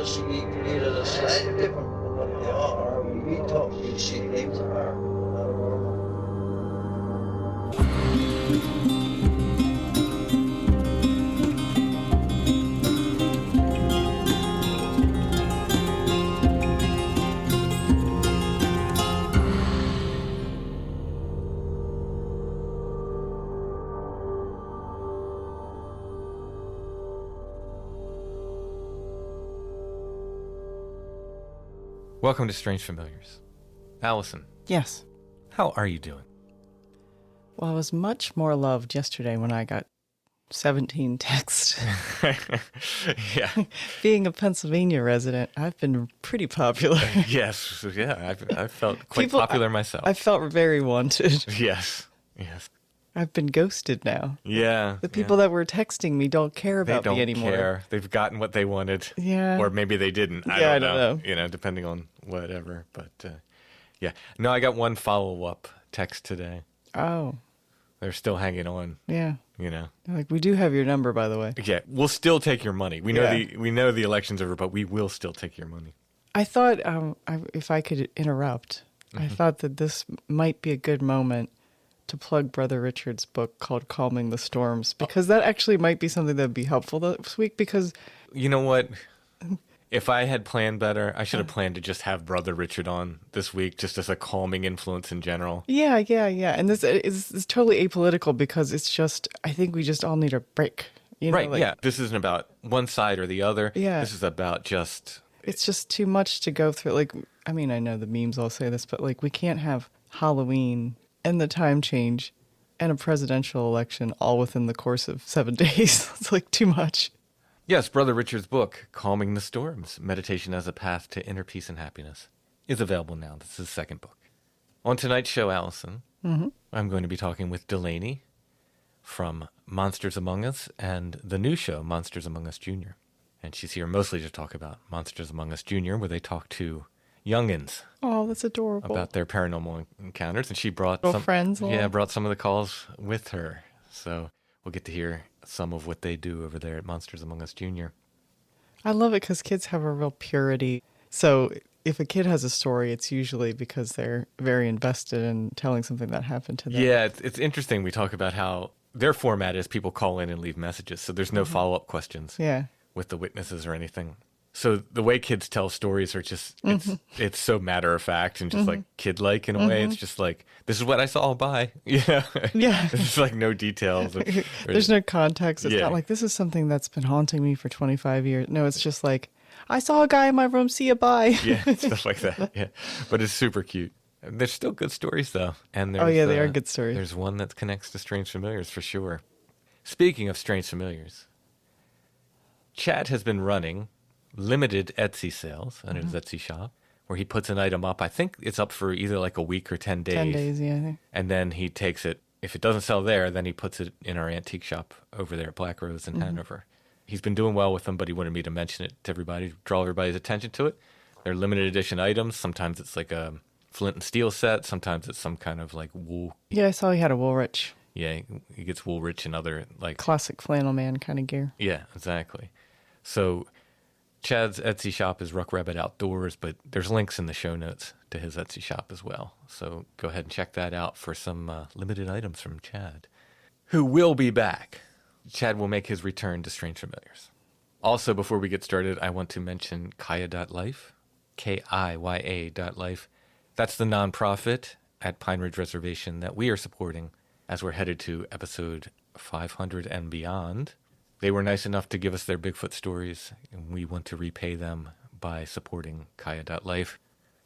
she needed a slightly different from what they are. We talk, she names are paranormal. Welcome to Strange Familiars. Allison, Yes. how are you doing? Well, I was much more loved yesterday when I got 17 texts. Yeah. Being a Pennsylvania resident, I've been pretty popular. Yes. Yeah. I felt quite popular myself. I felt very wanted. Yes. Yes. I've been ghosted now. Yeah. The people that were texting me don't care about me anymore. They don't care. They've gotten what they wanted. Yeah. Or maybe they didn't. I don't know. You know, depending on whatever. But yeah. No, I got one follow-up text today. Oh. They're still hanging on. Yeah. You know. They're like, we do have your number, by the way. Yeah. We'll still take your money. We know the election's over, but we will still take your money. I thought, if I could interrupt, I thought that this might be a good moment to plug Brother Richard's book called Calming the Storms, because that actually might be something that would be helpful this week, because... You know what? If I had planned better, I should have planned to just have Brother Richard on this week, just as a calming influence in general. Yeah. And this is totally apolitical, because it's just, I think we just all need a break. You know, Right, yeah. This isn't about one side or the other. Yeah. This is about just... It's just too much to go through. Like, I mean, I know the memes all say this, but like, we can't have Halloween and the time change and a presidential election all within the course of 7 days. It's like too much. Yes, Brother Richard's book, Calming the Storms, Meditation as a Path to Inner Peace and Happiness, is available now. This is his second book. On tonight's show, Allison, I'm going to be talking with Delaney from Monsters Among Us and the new show, Monsters Among Us Jr. And she's here mostly to talk about Monsters Among Us Jr., where they talk to youngins Oh, that's adorable. about their paranormal encounters. And she brought Little friends along. Yeah, brought some of the calls with her. So we'll get to hear some of what they do over there at Monsters Among Us Jr. I love it because kids have a real purity. So if a kid has a story, it's usually because they're very invested in telling something that happened to them. Yeah, it's interesting. We talk about how their format is people call in and leave messages. So there's no follow-up questions Yeah. with the witnesses or anything. So the way kids tell stories are just, it's so matter-of-fact and just like kid-like in a way. It's just like, this is what I saw, bye. Yeah. Yeah. There's like no details. There's no context. It's Yeah. not like, this is something that's been haunting me for 25 years. No, it's just like, I saw a guy in my room, see you, bye. Yeah, stuff like that. Yeah. But it's super cute. There's still good stories, though. And Oh, yeah, they are good stories. There's one that connects to Strange Familiars for sure. Speaking of Strange Familiars, Chad has been running limited Etsy sales on his Etsy shop, where he puts an item up. I think it's up for either like a week or 10 days. 10 days, yeah, I think. And then he takes it. If it doesn't sell there, then he puts it in our antique shop over there at Black Rose in Hanover. He's been doing well with them, but he wanted me to mention it to everybody, draw everybody's attention to it. They're limited edition items. Sometimes it's like a flint and steel set. Sometimes it's some kind of like wool. Yeah, I saw he had a Woolrich. Yeah, he gets Woolrich and other like... Classic flannel man kind of gear. Yeah, exactly. So Chad's Etsy shop is Ruck Rabbit Outdoors, but there's links in the show notes to his Etsy shop as well. So go ahead and check that out for some limited items from Chad, who will be back. Chad will make his return to Strange Familiars. Also, before we get started, I want to mention Kaya.life, Kiya.life. That's the nonprofit at Pine Ridge Reservation that we are supporting as we're headed to episode 500 and beyond. They were nice enough to give us their Bigfoot stories, and we want to repay them by supporting Kaya.life.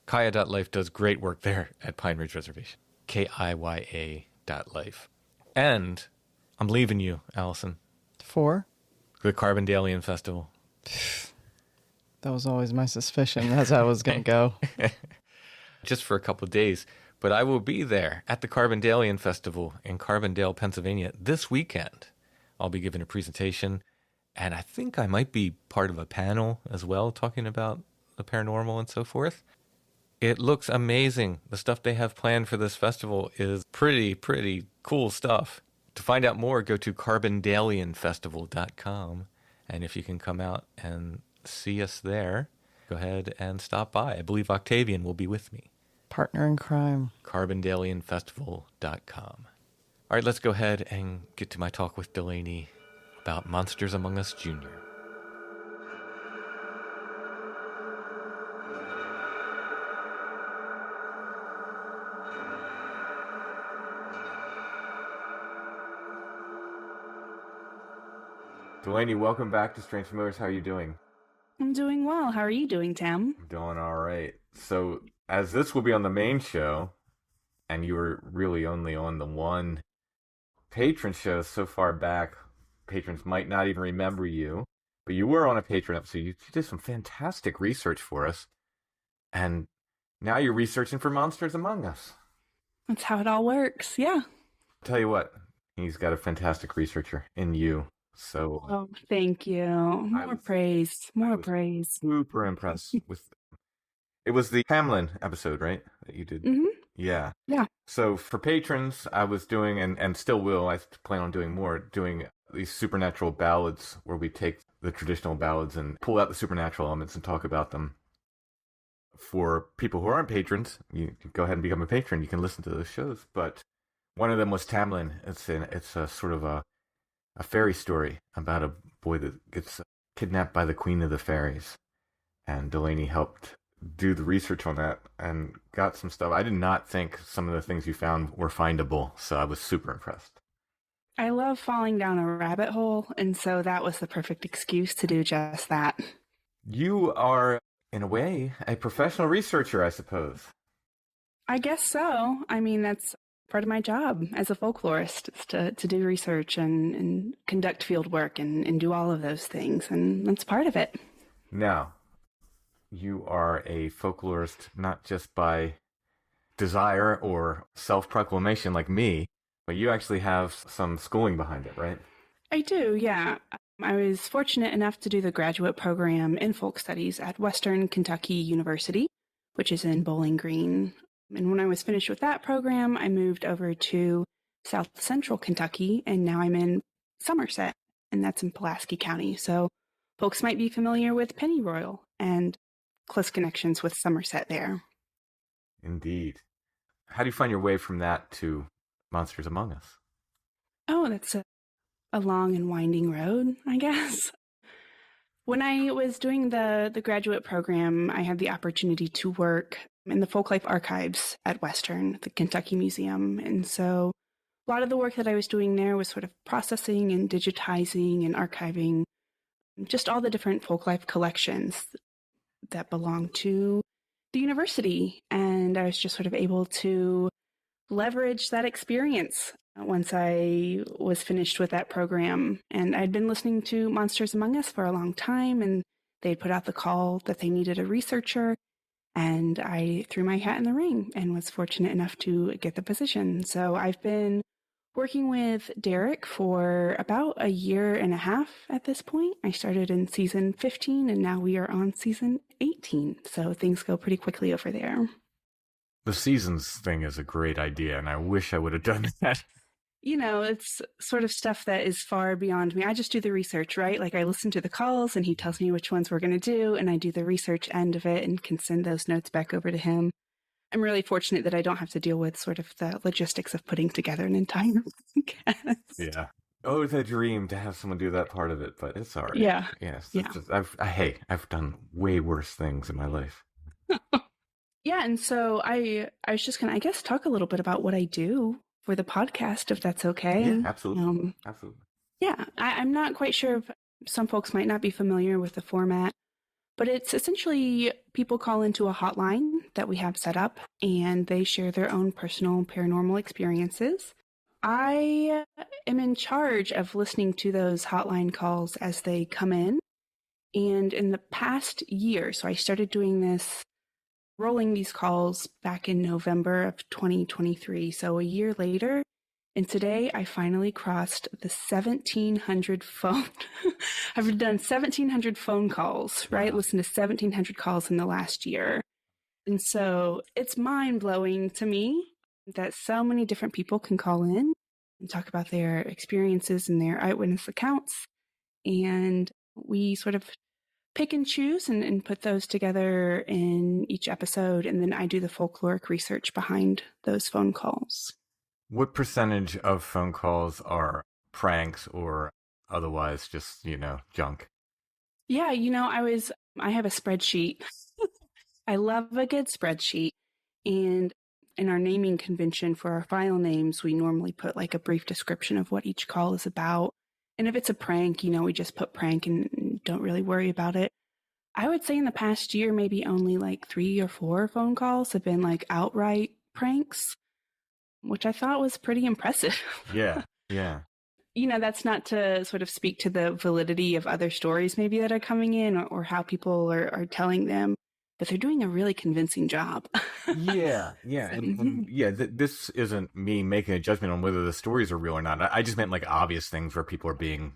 Kaya.life does great work there at Pine Ridge Reservation. Kiya.life. And I'm leaving you, Allison. For? The Carbondalian Festival. That was always my suspicion. That's how I was going to go. Just for a couple of days. But I will be there at the Carbondalian Festival in Carbondale, Pennsylvania this weekend. I'll be giving a presentation, and I think I might be part of a panel as well talking about the paranormal and so forth. It looks amazing. The stuff they have planned for this festival is pretty cool stuff. To find out more, go to carbondalianfestival.com, and if you can come out and see us there, go ahead and stop by. I believe Octavian will be with me. Partner in crime. CarbonDalianFestival.com. All right, let's go ahead and get to my talk with Delaney about Monsters Among Us Jr. Delaney, welcome back to Strange Familiars. How are you doing? I'm doing well. How are you doing, Tam? I'm doing all right. So, as this will be on the main show, and you were really only on the one patron show so far back, patrons might not even remember you, but you were on a patron episode. You did some fantastic research for us, and now you're researching for Monsters Among Us. That's how it all works. Yeah. Tell you what, he's got a fantastic researcher in you. So, oh, thank you. More praise. More praise. Super impressed with. It was the Hamlin episode, right? That you did. Mm-hmm. Yeah. Yeah. So for patrons, I was doing, and still will, I plan on doing more, doing these supernatural ballads where we take the traditional ballads and pull out the supernatural elements and talk about them. For people who aren't patrons, you can go ahead and become a patron. You can listen to those shows. But one of them was Tamlin. It's a sort of a fairy story about a boy that gets kidnapped by the Queen of the Fairies. And Delaney helped do the research on that and got some stuff. I did not think some of the things you found were findable, so I was super impressed. I love falling down a rabbit hole, and so that was the perfect excuse to do just that. You are, in a way, a professional researcher, I suppose. I guess so. I mean, that's part of my job as a folklorist, is to do research and conduct field work and do all of those things, and that's part of it. Now, you are a folklorist not just by desire or self-proclamation like me, but you actually have some schooling behind it, right? I do, yeah. I was fortunate enough to do the graduate program in folk studies at Western Kentucky University, which is in Bowling Green. And when I was finished with that program, I moved over to South Central Kentucky, and now I'm in Somerset, and that's in Pulaski County. So folks might be familiar with Pennyroyal and close connections with Somerset there. Indeed. How do you find your way from that to Monsters Among Us? Oh, that's a long and winding road, I guess. When I was doing the graduate program, I had the opportunity to work in the Folklife Archives at Western, the Kentucky Museum. And so a lot of the work that I was doing there was sort of processing and digitizing and archiving just all the different folklife collections that belong to the university. And I was just sort of able to leverage that experience once I was finished with that program. And I'd been listening to Monsters Among Us for a long time, and they'd put out the call that they needed a researcher. And I threw my hat in the ring and was fortunate enough to get the position. So I've been working with Derek for about a year and a half at this point. I started in season 15, and now we are on season 18. So things go pretty quickly over there. The seasons thing is a great idea, and I wish I would have done that. You know, it's sort of stuff that is far beyond me. I just do the research, right? Like I listen to the calls and he tells me which ones we're going to do, and I do the research end of it and can send those notes back over to him. I'm really fortunate that I don't have to deal with sort of the logistics of putting together an entire podcast. Yeah. Oh, it's a dream to have someone do that part of it, but it's all right. Yeah. Yes. Yeah. I've done way worse things in my life. Yeah, and so I was just going to, I guess, talk a little bit about what I do for the podcast, if that's okay. Yeah, absolutely. Absolutely. Yeah, I'm not quite sure if some folks might not be familiar with the format, but it's essentially people call into a hotline that we have set up, and they share their own personal paranormal experiences. I am in charge of listening to those hotline calls as they come in. And in the past year, so I started doing this, rolling these calls back in November of 2023. So a year later, and today I finally crossed the 1,700 phone. I've done 1,700 phone calls, right? Wow. Listened to 1,700 calls in the last year. And so it's mind-blowing to me that so many different people can call in and talk about their experiences and their eyewitness accounts. And we sort of pick and choose and put those together in each episode. And then I do the folkloric research behind those phone calls. What percentage of phone calls are pranks or otherwise just, junk? Yeah, I have a spreadsheet. I love a good spreadsheet. And in our naming convention for our file names, we normally put like a brief description of what each call is about. And if it's a prank, we just put prank and don't really worry about it. I would say in the past year, maybe only like 3 or 4 phone calls have been like outright pranks, which I thought was pretty impressive. Yeah, yeah. That's not to sort of speak to the validity of other stories maybe that are coming in or how people are telling them, but they're doing a really convincing job. Yeah. This isn't me making a judgment on whether the stories are real or not. I just meant like obvious things where people are being,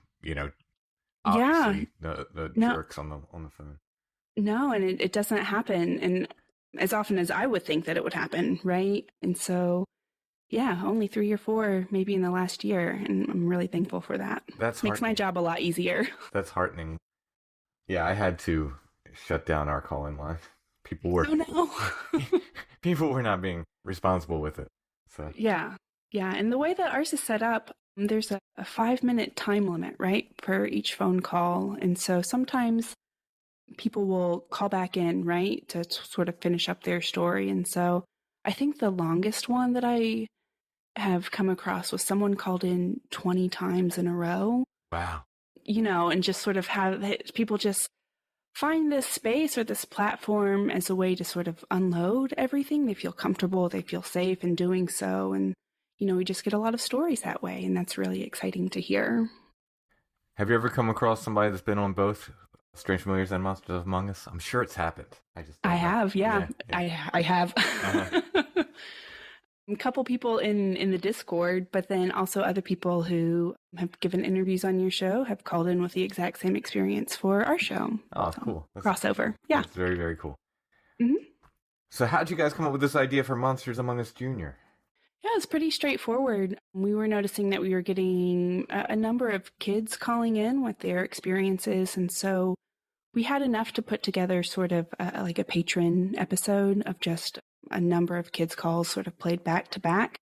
obviously the jerks on the phone. No, and it doesn't happen, and as often as I would think that it would happen, right? And so, yeah, only 3 or 4 maybe in the last year, and I'm really thankful for that. That's makes my job a lot easier. That's heartening. Yeah, I had to shut down our call-in line. People were people were not being responsible with it. So yeah, and the way that ours is set up, there's a 5-minute time limit, right, per each phone call, and so sometimes people will call back in, right, to sort of finish up their story. And so I think the longest one that I have come across was someone called in 20 times in a row. Wow. And just sort of have people just find this space or this platform as a way to sort of unload everything. They feel comfortable, they feel safe in doing so. And, we just get a lot of stories that way. And that's really exciting to hear. Have you ever come across somebody that's been on both Strange Familiars and Monsters Among Us? I'm sure it's happened. I have, yeah. I have. Uh-huh. A couple people in the Discord, but then also other people who have given interviews on your show have called in with the exact same experience for our show. Oh, so, cool. Crossover. Yeah. That's very, very cool. Mm-hmm. So how'd you guys come up with this idea for Monsters Among Us Junior? Yeah, it's pretty straightforward. We were noticing that we were getting a number of kids calling in with their experiences, and so we had enough to put together sort of like a patron episode of just a number of kids' calls sort of played back to back.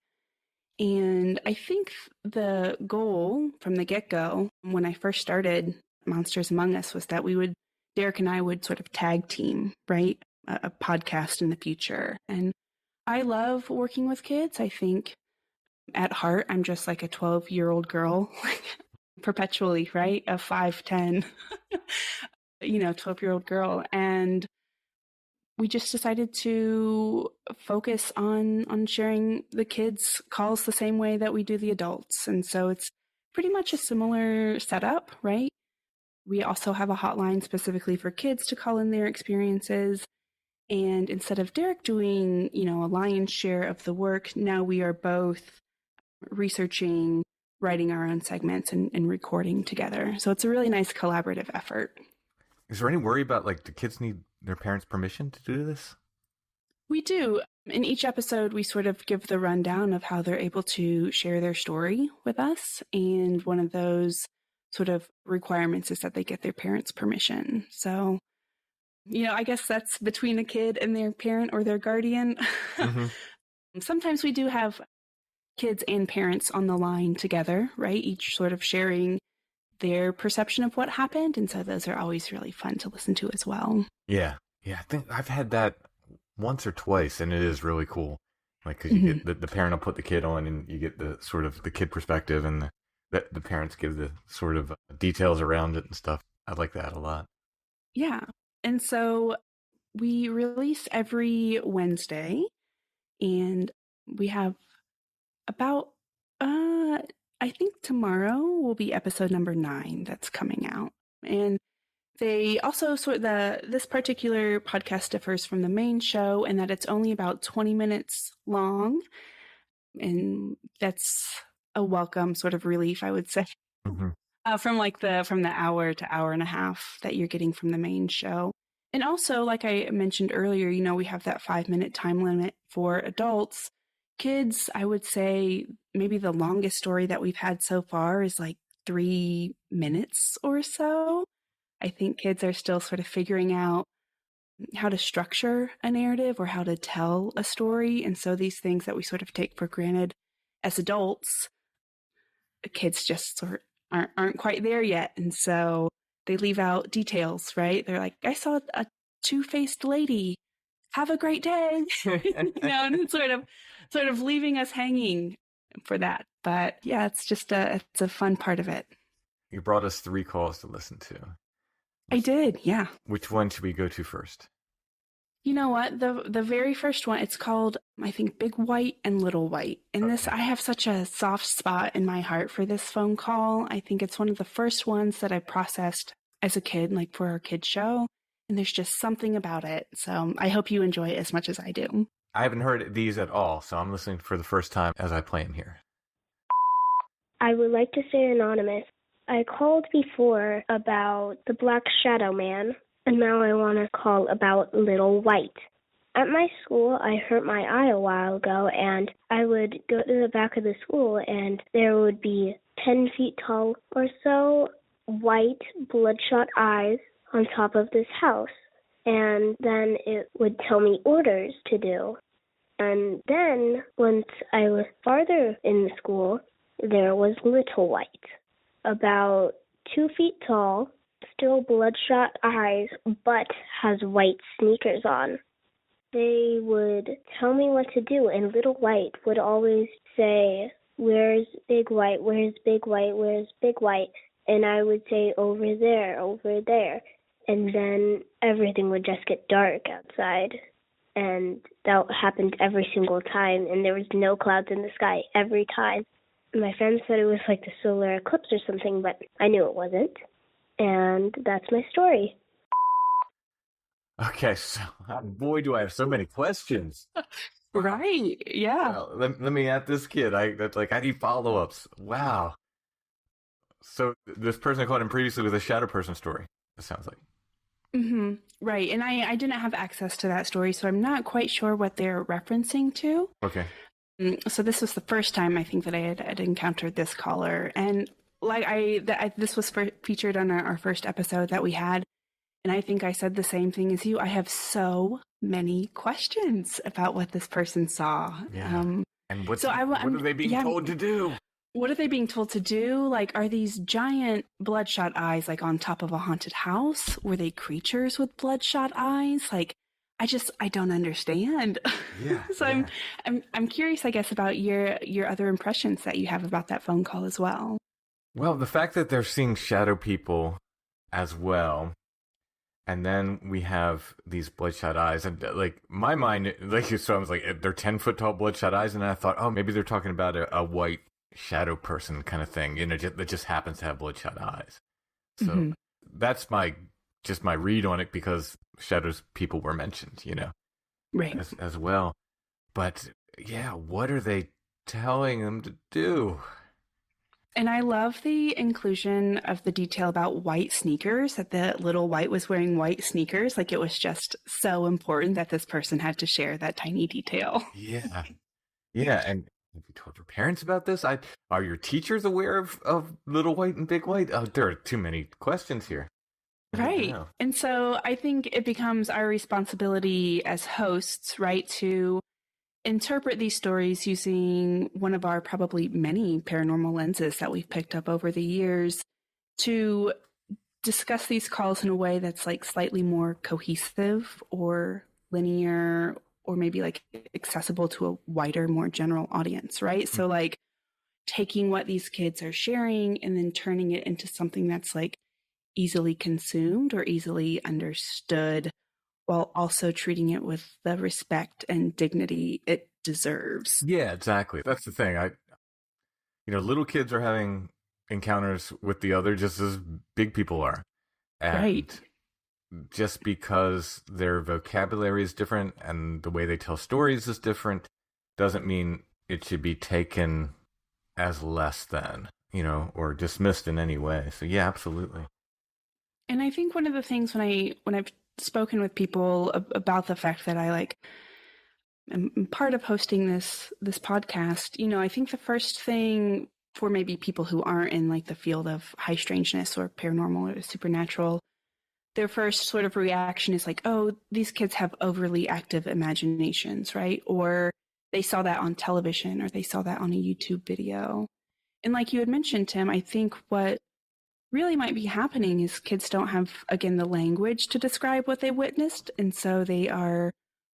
And I think the goal from the get-go, when I first started Monsters Among Us, was that Derek and I would sort of tag team, right? A podcast in the future. And I love working with kids. I think at heart, I'm just like a 12-year-old girl, perpetually, right? A 5'10", 12-year-old girl. And we just decided to focus on sharing the kids' calls the same way that we do the adults. And so it's pretty much a similar setup, right? We also have a hotline specifically for kids to call in their experiences. And instead of Derek doing, a lion's share of the work, now we are both researching, writing our own segments and recording together. So it's a really nice collaborative effort. Is there any worry about the kids need their parents' permission to do this? We do. In each episode, we sort of give the rundown of how they're able to share their story with us. And one of those sort of requirements is that they get their parents' permission. So, I guess that's between a kid and their parent or their guardian. Mm-hmm. Sometimes we do have kids and parents on the line together, right? Each sort of sharing their perception of what happened. And so those are always really fun to listen to as well. Yeah. I think I've had that once or twice, and it is really cool. Because you get the parent will put the kid on, and you get the sort of the kid perspective, and the parents give the sort of details around it and stuff. I like that a lot. Yeah. And so we release every Wednesday, and we have about, I think tomorrow will be episode number 9 that's coming out. And they also this particular podcast differs from the main show in that it's only about 20 minutes long. And that's a welcome sort of relief, I would say, from the hour to hour and a half that you're getting from the main show. And also, like I mentioned earlier, we have that 5-minute time limit for adults. Kids, I would say maybe the longest story that we've had so far is 3 minutes or so. I think kids are still sort of figuring out how to structure a narrative or how to tell a story. And so these things that we sort of take for granted as adults, kids just sort of aren't quite there yet. And so they leave out details, right? They're like, I saw a two-faced lady. Have a great day. And it's sort of leaving us hanging for that. But yeah, it's a fun part of it. You brought us 3 calls to listen to. I did, yeah. Which one should we go to first? You know what? The very first one, it's called, I think, Big White and Little White. And I have such a soft spot in my heart for this phone call. I think it's one of the first ones that I processed as a kid, like for our kids show. And there's just something about it. So I hope you enjoy it as much as I do. I haven't heard these at all, so I'm listening for the first time as I play them here. I would like to say anonymous. I called before about the Black Shadow Man, and now I want to call about Little White. At my school, I hurt my eye a while ago, and I would go to the back of the school, and there would be 10 feet tall or so white, bloodshot eyes on top of this house, and then it would tell me orders to do. And then, once I was farther in the school, there was Little White, about 2 feet tall, still bloodshot eyes, but has white sneakers on. They would tell me what to do, and Little White would always say, "Where's Big White? Where's Big White? Where's Big White?" And I would say, "Over there, over there." And then everything would just get dark outside. And that happened every single time. And there was no clouds in the sky every time. My friends said it was like the solar eclipse or something, but I knew it wasn't. And that's my story. Okay, so boy, do I have so many questions. Right, yeah. Well, let me at this kid. I need follow-ups. Wow. So this person I called him previously was a shadow person story, it sounds like. Mm-hmm. Right. And I didn't have access to that story, so I'm not quite sure what they're referencing to. Okay. So this was the first time I think that I had encountered this caller. And this was featured on our first episode that we had. And I think I said the same thing as you. I have so many questions about what this person saw. Yeah. And what are they being told to do? What are they being told to do? Like, are these giant bloodshot eyes like on top of a haunted house? Were they creatures with bloodshot eyes? Like, I don't understand. Yeah. So yeah. I'm curious, I guess, about your other impressions that you have about that phone call as well. Well, the fact that they're seeing shadow people as well, and then we have these bloodshot eyes, and like my mind, so I was like, they're 10-foot tall bloodshot eyes, and I thought, oh, maybe they're talking about a white shadow person kind of thing, that just happens to have bloodshot eyes. So that's my read on it, because shadows people were mentioned, right, as well. But yeah, what are they telling them to do? And I love the inclusion of the detail about white sneakers, that the Little White was wearing white sneakers. Like, it was just so important that this person had to share that tiny detail. Yeah. Yeah. And have you told your parents about this? Are your teachers aware of Little White and Big White? Oh, there are too many questions here. Right. And so I think it becomes our responsibility as hosts, right, to interpret these stories using one of our probably many paranormal lenses that we've picked up over the years, to discuss these calls in a way that's like slightly more cohesive or linear, or maybe like accessible to a wider, more general audience, right? So like taking what these kids are sharing and then turning it into something that's like easily consumed or easily understood, while also treating it with the respect and dignity it deserves. Yeah, exactly. That's the thing. Little kids are having encounters with the other just as big people are. And right. Just because their vocabulary is different and the way they tell stories is different doesn't mean it should be taken as less than, or dismissed in any way. So yeah, absolutely. And I think one of the things when I've spoken with people about the fact that I'm part of hosting this podcast, I think the first thing for maybe people who aren't in like the field of high strangeness or paranormal or supernatural, their first sort of reaction is like, oh, these kids have overly active imaginations, right? Or they saw that on television, or they saw that on a YouTube video. And like you had mentioned, Tim, I think what really might be happening is kids don't have, again, the language to describe what they witnessed. And so they are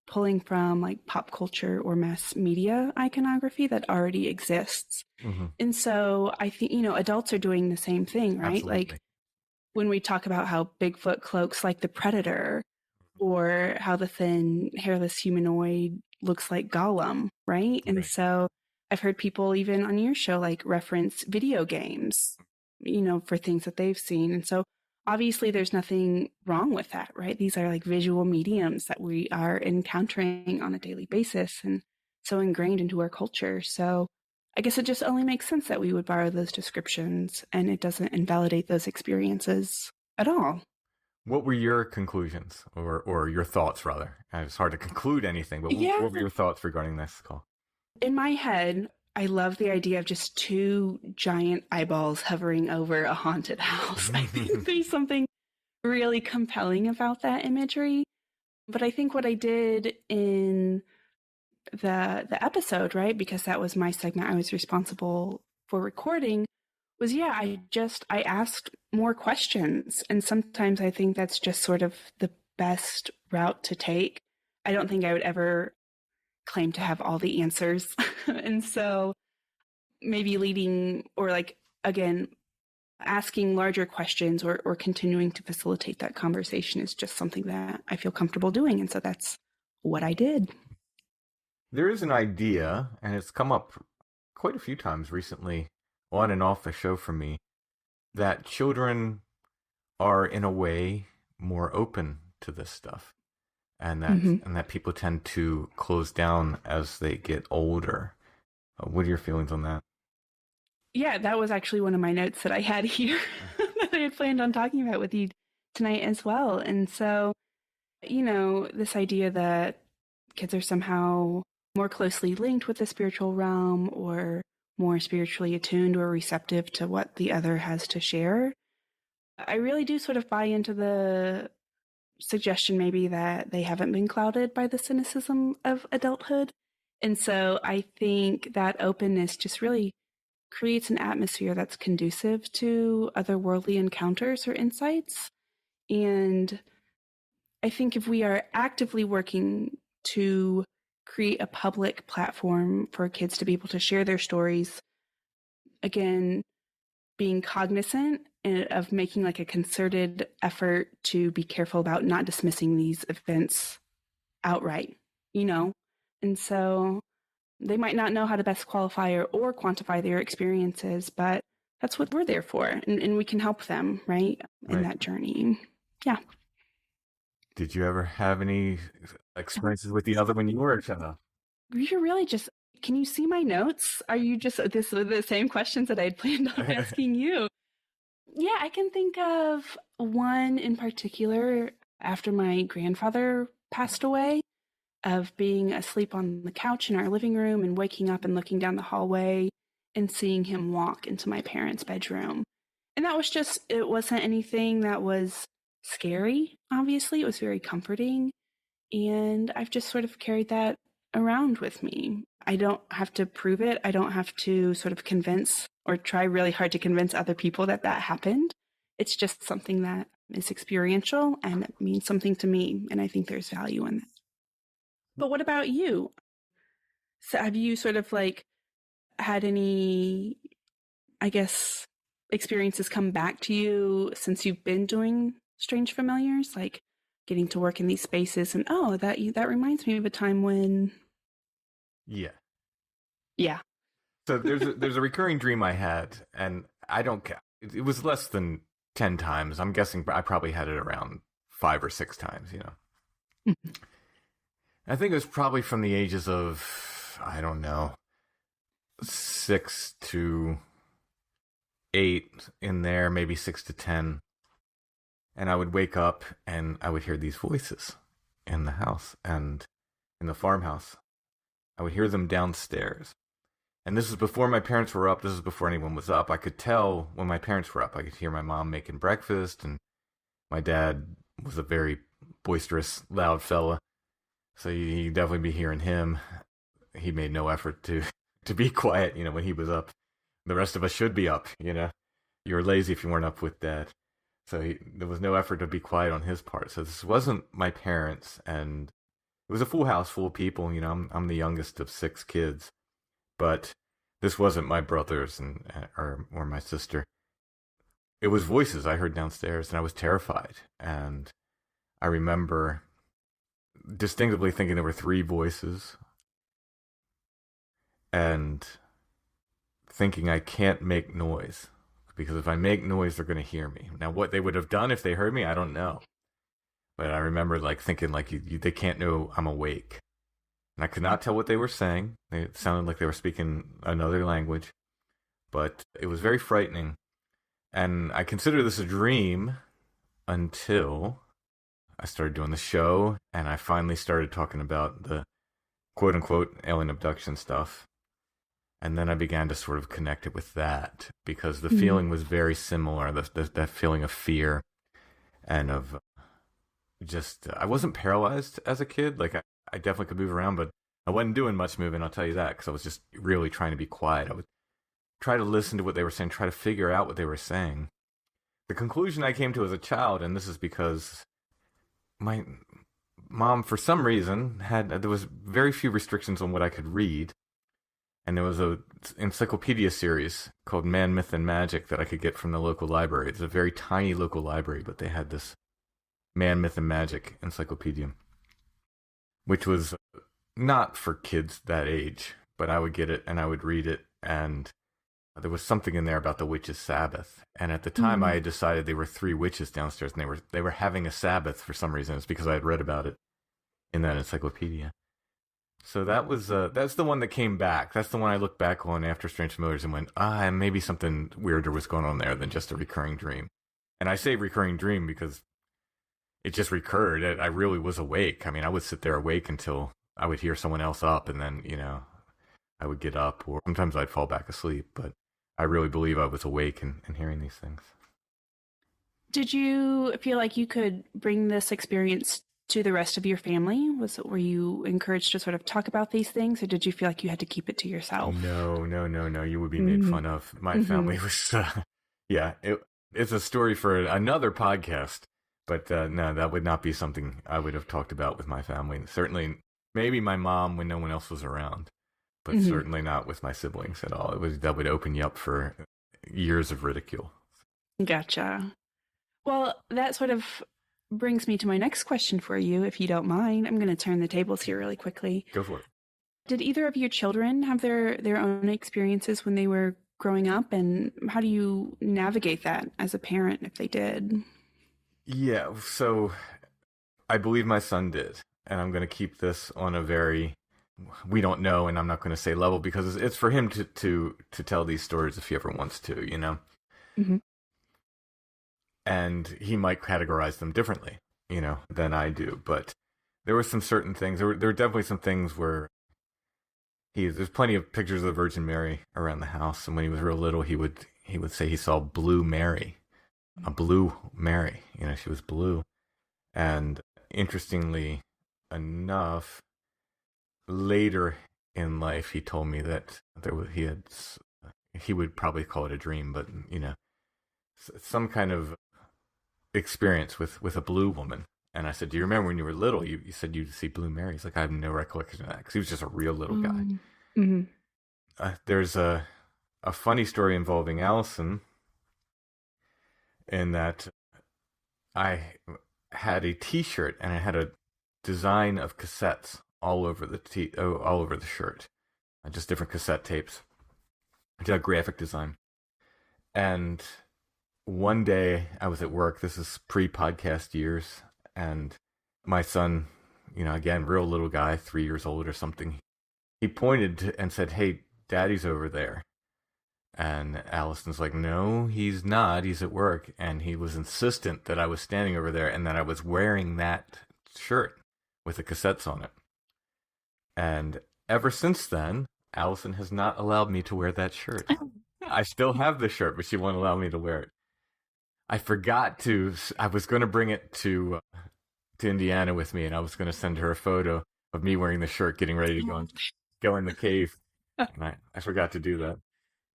pulling from like pop culture or mass media iconography that already exists. Mm-hmm. And so I think, adults are doing the same thing, right? Absolutely. Like when we talk about how Bigfoot cloaks like the Predator, or how the thin, hairless humanoid looks like Gollum, right? And so I've heard people even on your show like reference video games, for things that they've seen. And so obviously there's nothing wrong with that, right? These are like visual mediums that we are encountering on a daily basis and so ingrained into our culture. So I guess it just only makes sense that we would borrow those descriptions, and it doesn't invalidate those experiences at all. What were your conclusions, or your thoughts, rather? It's hard to conclude anything, but what were your thoughts regarding this call? In my head, I love the idea of just two giant eyeballs hovering over a haunted house. I think there's something really compelling about that imagery. But I think what I did in the episode, right, because that was my segment I was responsible for recording, was I asked more questions. And sometimes I think that's just sort of the best route to take. I don't think I would ever claim to have all the answers. And so maybe leading, or like, again, asking larger questions or continuing to facilitate that conversation is just something that I feel comfortable doing. And so that's what I did. There is an idea, and it's come up quite a few times recently on and off the show for me, that children are in a way more open to this stuff, and that people tend to close down as they get older. What are your feelings on that? Yeah, that was actually one of my notes that I had here that I had planned on talking about with you tonight as well. And so, this idea that kids are somehow more closely linked with the spiritual realm, or more spiritually attuned or receptive to what the other has to share. I really do sort of buy into the suggestion maybe that they haven't been clouded by the cynicism of adulthood. And so I think that openness just really creates an atmosphere that's conducive to otherworldly encounters or insights. And I think if we are actively working to create a public platform for kids to be able to share their stories, again, being cognizant of making like a concerted effort to be careful about not dismissing these events outright, And so they might not know how to best qualify or quantify their experiences, but that's what we're there for. And we can help them, right, in that journey. Yeah. Did you ever have any experiences with the other when you were a child? You're really just, can you see my notes? Are you just, this are the same questions that I had planned on asking you? Yeah, I can think of one in particular after my grandfather passed away, of being asleep on the couch in our living room and waking up and looking down the hallway and seeing him walk into my parents' bedroom. And that was just, it wasn't anything that was scary, obviously. It was very comforting. And I've just sort of carried that around with me. I don't have to prove it. I don't have to sort of convince or try really hard to convince other people that happened. It's just something that is experiential and it means something to me. And I think there's value in that. But what about you? So have you sort of like had any, I guess, experiences come back to you since you've been doing Strange Familiars, like getting to work in these spaces and, that reminds me of a time when... Yeah. So there's a recurring dream I had, and I don't care. It was less than 10 times. I'm guessing I probably had it around 5 or 6 times, I think it was probably from the ages of, I don't know, 6 to 8 in there, maybe 6 to 10. And I would wake up and I would hear these voices in the house and in the farmhouse. I would hear them downstairs. And this is before my parents were up. This is before anyone was up. I could tell when my parents were up. I could hear my mom making breakfast and my dad was a very boisterous, loud fella. So you'd definitely be hearing him. He made no effort to be quiet, when he was up. The rest of us should be up, You were lazy if you weren't up with Dad. So there was no effort to be quiet on his part. So this wasn't my parents, and it was a full house full of people. I'm the youngest of 6 kids, but this wasn't my brothers or my sister. It was voices I heard downstairs, and I was terrified. And I remember distinctively thinking there were 3 voices, and thinking I can't make noise, because if I make noise, they're going to hear me. Now, what they would have done if they heard me, I don't know. But I remember thinking they can't know I'm awake. And I could not tell what they were saying. It sounded like they were speaking another language. But it was very frightening. And I consider this a dream until I started doing the show, and I finally started talking about the quote-unquote alien abduction stuff. And then I began to sort of connect it with that, because the feeling was very similar, that feeling of fear and of just, I wasn't paralyzed as a kid. I definitely could move around, but I wasn't doing much moving, I'll tell you that, because I was just really trying to be quiet. I would try to listen to what they were saying, try to figure out what they were saying. The conclusion I came to as a child, and this is because my mom, for some reason, there was very few restrictions on what I could read. And there was a encyclopedia series called Man, Myth, and Magic that I could get from the local library. It's a very tiny local library, but they had this Man, Myth, and Magic encyclopedia, which was not for kids that age, but I would get it and I would read it, and there was something in there about the witches' Sabbath. And at the time, I had decided there were 3 witches downstairs, and they were having a Sabbath for some reason. It's because I had read about it in that encyclopedia. So that's the one that came back. That's the one I looked back on after Strange Familiars and went, maybe something weirder was going on there than just a recurring dream. And I say recurring dream because it just recurred. I really was awake. I mean, I would sit there awake until I would hear someone else up, and then, I would get up, or sometimes I'd fall back asleep. But I really believe I was awake and hearing these things. Did you feel like you could bring this experience to the rest of your family? Were you encouraged to sort of talk about these things, or did you feel like you had to keep it to yourself? No. You would be made fun of. My family was, it's a story for another podcast. But no, that would not be something I would have talked about with my family. Certainly, maybe my mom when no one else was around, but certainly not with my siblings at all. That would open you up for years of ridicule. Gotcha. Well, that sort of brings me to my next question for you, if you don't mind. I'm going to turn the tables here really quickly. Go for it. Did either of your children have their own experiences when they were growing up, and how do you navigate that as a parent if they did? Yeah, so I believe my son did, and I'm going to keep this on a very, we don't know, and I'm not going to say level, because it's for him to tell these stories if he ever wants to, Mm-hmm. And he might categorize them differently, than I do. But there were some certain things. There were definitely some things where there's plenty of pictures of the Virgin Mary around the house. And when he was real little, he would say he saw Blue Mary, a blue Mary. She was blue. And interestingly enough, later in life, he told me that he would probably call it a dream, but some kind of experience with a blue woman. And I said, do you remember when you were little, you said you'd see Blue Mary? He's like, I have no recollection of that, because he was just a real little guy. Mm-hmm. There's a funny story involving Allison, in that I had a T-shirt and I had a design of cassettes all over the shirt, just different cassette tapes. I did a graphic design. And one day I was at work, this is pre-podcast years, and my son, again, real little guy, 3 years old or something, he pointed and said, hey, Daddy's over there. And Allison's like, no, he's not, he's at work. And he was insistent that I was standing over there and that I was wearing that shirt with the cassettes on it. And ever since then, Allison has not allowed me to wear that shirt. I still have the shirt, but she won't allow me to wear it. I forgot to. I was going to bring it to Indiana with me, and I was going to send her a photo of me wearing the shirt, getting ready to go in the cave. And I forgot to do that.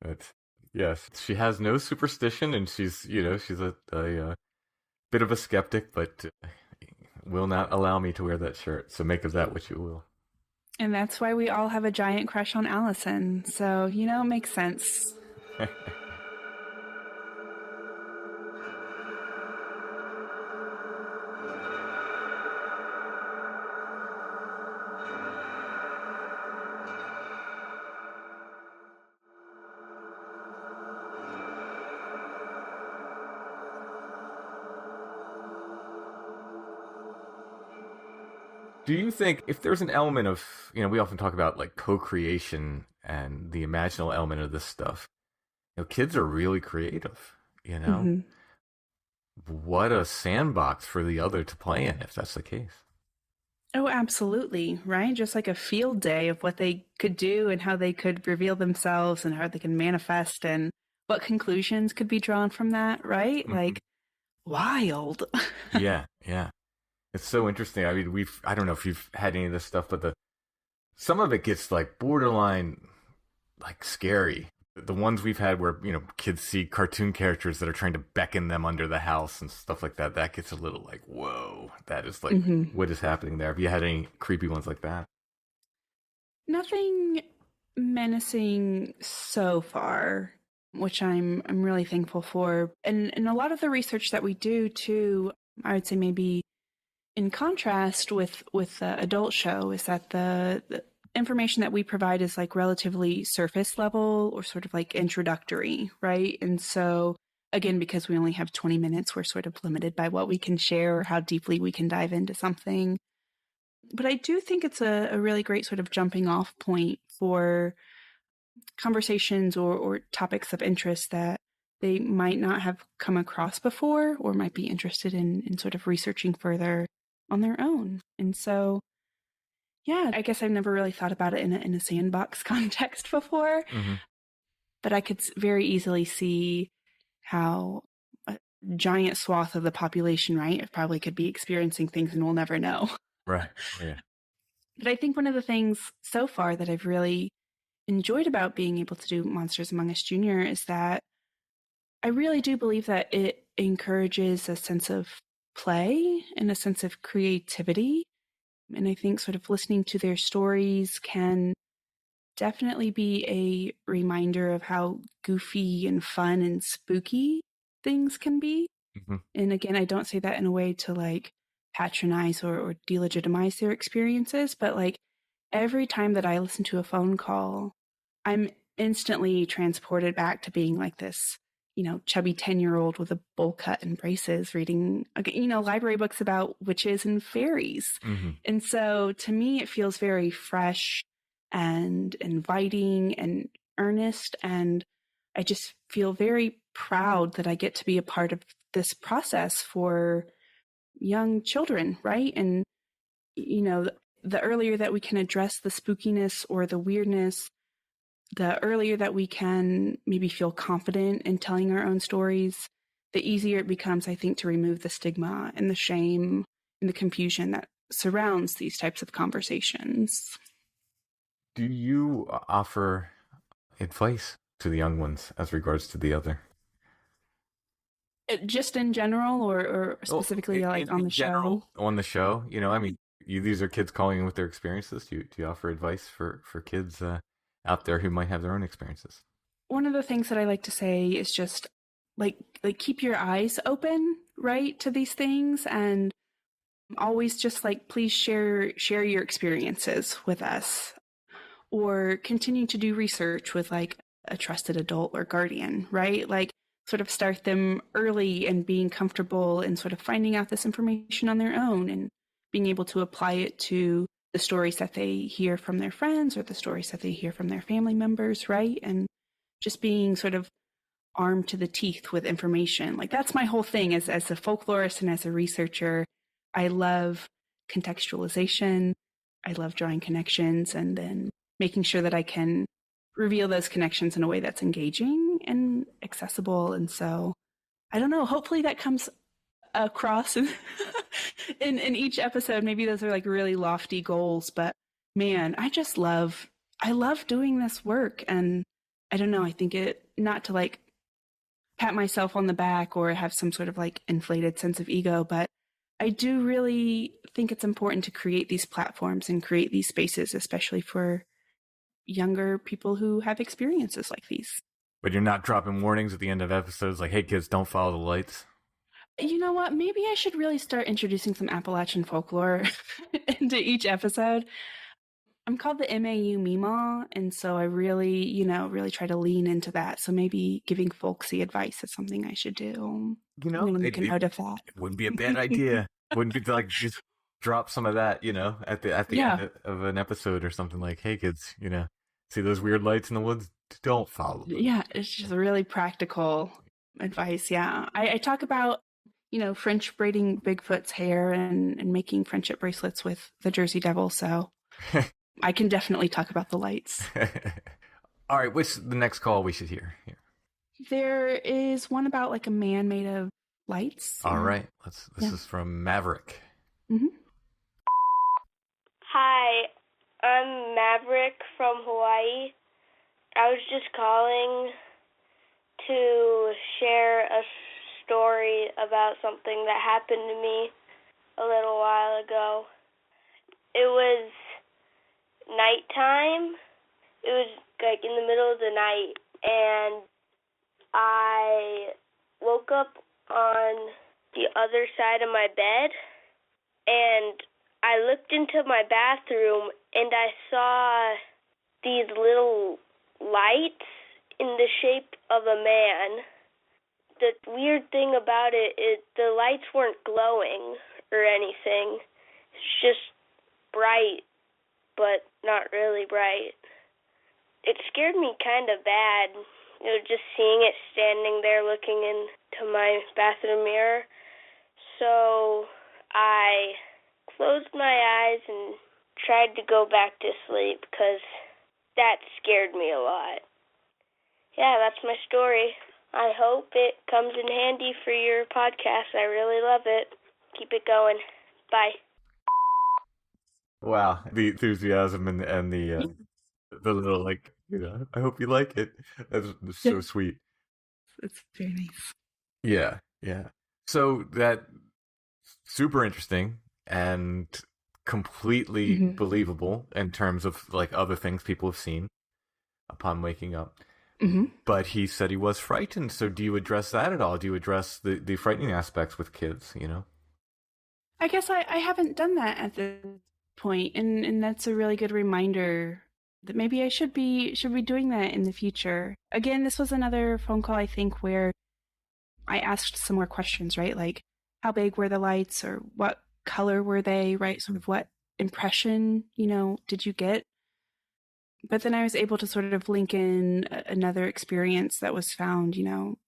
But yes, she has no superstition, and she's a bit of a skeptic, but will not allow me to wear that shirt. So make of that what you will. And that's why we all have a giant crush on Allison. So, it makes sense. Do you think if there's an element of, we often talk about like co-creation and the imaginal element of this stuff, kids are really creative, Mm-hmm. What a sandbox for the other to play in if that's the case. Oh, absolutely, right? Just like a field day of what they could do and how they could reveal themselves and how they can manifest and what conclusions could be drawn from that, right? Mm-hmm. Like, wild. Yeah. It's so interesting. I mean, I don't know if you've had any of this stuff, but some of it gets like borderline like scary. The ones we've had where, kids see cartoon characters that are trying to beckon them under the house and stuff like that, that gets a little like, whoa, that is like, What is happening there? Have you had any creepy ones like that? Nothing menacing so far, which I'm really thankful for. And a lot of the research that we do too, I would say maybe in contrast with the adult show, is that the information that we provide is like relatively surface level or sort of like introductory, right? And so again, because we only have 20 minutes, we're sort of limited by what we can share or how deeply we can dive into something. But I do think it's a really great sort of jumping off point for conversations or topics of interest that they might not have come across before or might be interested in sort of researching further on their own. And so, yeah, I guess I've never really thought about it in a sandbox context before, but I could very easily see how a giant swath of the population, right, probably could be experiencing things and we'll never know. Right. Yeah. But I think one of the things so far that I've really enjoyed about being able to do Monsters Among Us Junior is that I really do believe that it encourages a sense of play and a sense of creativity. And I think sort of listening to their stories can definitely be a reminder of how goofy and fun and spooky things can be. And again, I don't say that in a way to like patronize or delegitimize their experiences, but like every time that I listen to a phone call, I'm instantly transported back to being like this, chubby 10-year-old with a bowl cut and braces reading, library books about witches and fairies. And so to me, it feels very fresh and inviting and earnest. And I just feel very proud that I get to be a part of this process for young children, right? And, the earlier that we can address the spookiness or the weirdness, the earlier that we can maybe feel confident in telling our own stories, the easier it becomes, I think, to remove the stigma and the shame and the confusion that surrounds these types of conversations. Do you offer advice to the young ones as regards to the other? Just in general or specifically on the show? On the show, these are kids calling in with their experiences. Do you offer advice for kids out there who might have their own experiences? One of the things that I like to say is just like keep your eyes open, right, to these things, and always just like please share your experiences with us, or continue to do research with like a trusted adult or guardian, right? Like sort of start them early and being comfortable and sort of finding out this information on their own and being able to apply it to the stories that they hear from their friends or the stories that they hear from their family members, right? And just being sort of armed to the teeth with information. Like that's my whole thing as a folklorist and as a researcher. I love contextualization. I love drawing connections and then making sure that I can reveal those connections in a way that's engaging and accessible. And so I don't know, hopefully that comes across in each episode. Maybe those are like really lofty goals, but man, I love doing this work. And I don't know, I think not to like pat myself on the back or have some sort of like inflated sense of ego, but I do really think it's important to create these platforms and create these spaces, especially for younger people who have experiences like these. But you're not dropping warnings at the end of episodes like, hey, kids, don't follow the lights. You know what? Maybe I should really start introducing some Appalachian folklore into each episode. I'm called the MAU Meemaw, and so I really, really try to lean into that. So maybe giving folksy advice is something I should do. I'm going to make a note of that. It wouldn't be a bad idea. Wouldn't be like just drop some of that, at the end of an episode or something like, hey, kids, see those weird lights in the woods? Don't follow them. Yeah, it's just really practical advice. Yeah. I talk about, French braiding Bigfoot's hair and making friendship bracelets with the Jersey Devil. So I can definitely talk about the lights. All right. What's the next call we should hear here? There is one about like a man made of lights. All right. This is from Maverick. Mm-hmm. Hi, I'm Maverick from Hawaii. I was just calling to share a story about something that happened to me a little while ago. It was nighttime. It was like in the middle of the night, and I woke up on the other side of my bed, and I looked into my bathroom, and I saw these little lights in the shape of a man. The weird thing about it is the lights weren't glowing or anything. It's just bright, but not really bright. It scared me kind of bad, just seeing it standing there looking into my bathroom mirror. So I closed my eyes and tried to go back to sleep because that scared me a lot. Yeah, that's my story. I hope it comes in handy for your podcast. I really love it. Keep it going. Bye. Wow, the enthusiasm and the little I hope you like it. That's so sweet. It's very nice. Yeah. So that super interesting and completely believable in terms of like other things people have seen upon waking up. Mm-hmm. But he said he was frightened. So do you address that at all? Do you address the frightening aspects with kids, I guess I haven't done that at this point, and that's a really good reminder that maybe I should be doing that in the future. Again, this was another phone call, I think, where I asked some more questions, right? Like, how big were the lights, or what color were they, right? Sort of what impression, did you get? But then I was able to sort of link in another experience that was found,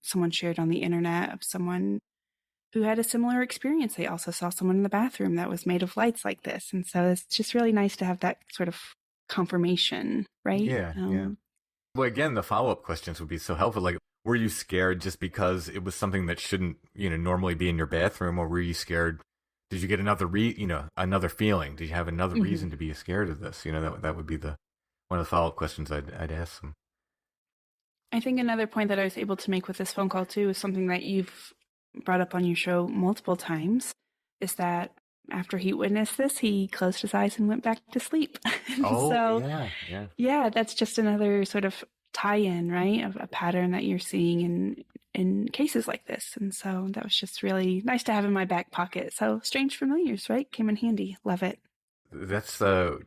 someone shared on the internet of someone who had a similar experience. They also saw someone in the bathroom that was made of lights like this. And so it's just really nice to have that sort of confirmation, right? Yeah. Well, again, the follow-up questions would be so helpful. Like, were you scared just because it was something that shouldn't, normally be in your bathroom? Or were you scared? Did you get another another feeling? Did you have another reason to be scared of this? That would be one of the follow-up questions I'd ask them. I think another point that I was able to make with this phone call too is something that you've brought up on your show multiple times, is that after he witnessed this, he closed his eyes and went back to sleep. Yeah, that's just another sort of tie-in, right, of a pattern that you're seeing in cases like this. And so that was just really nice to have in my back pocket. So strange familiars, right? Came in handy. Love it. That's the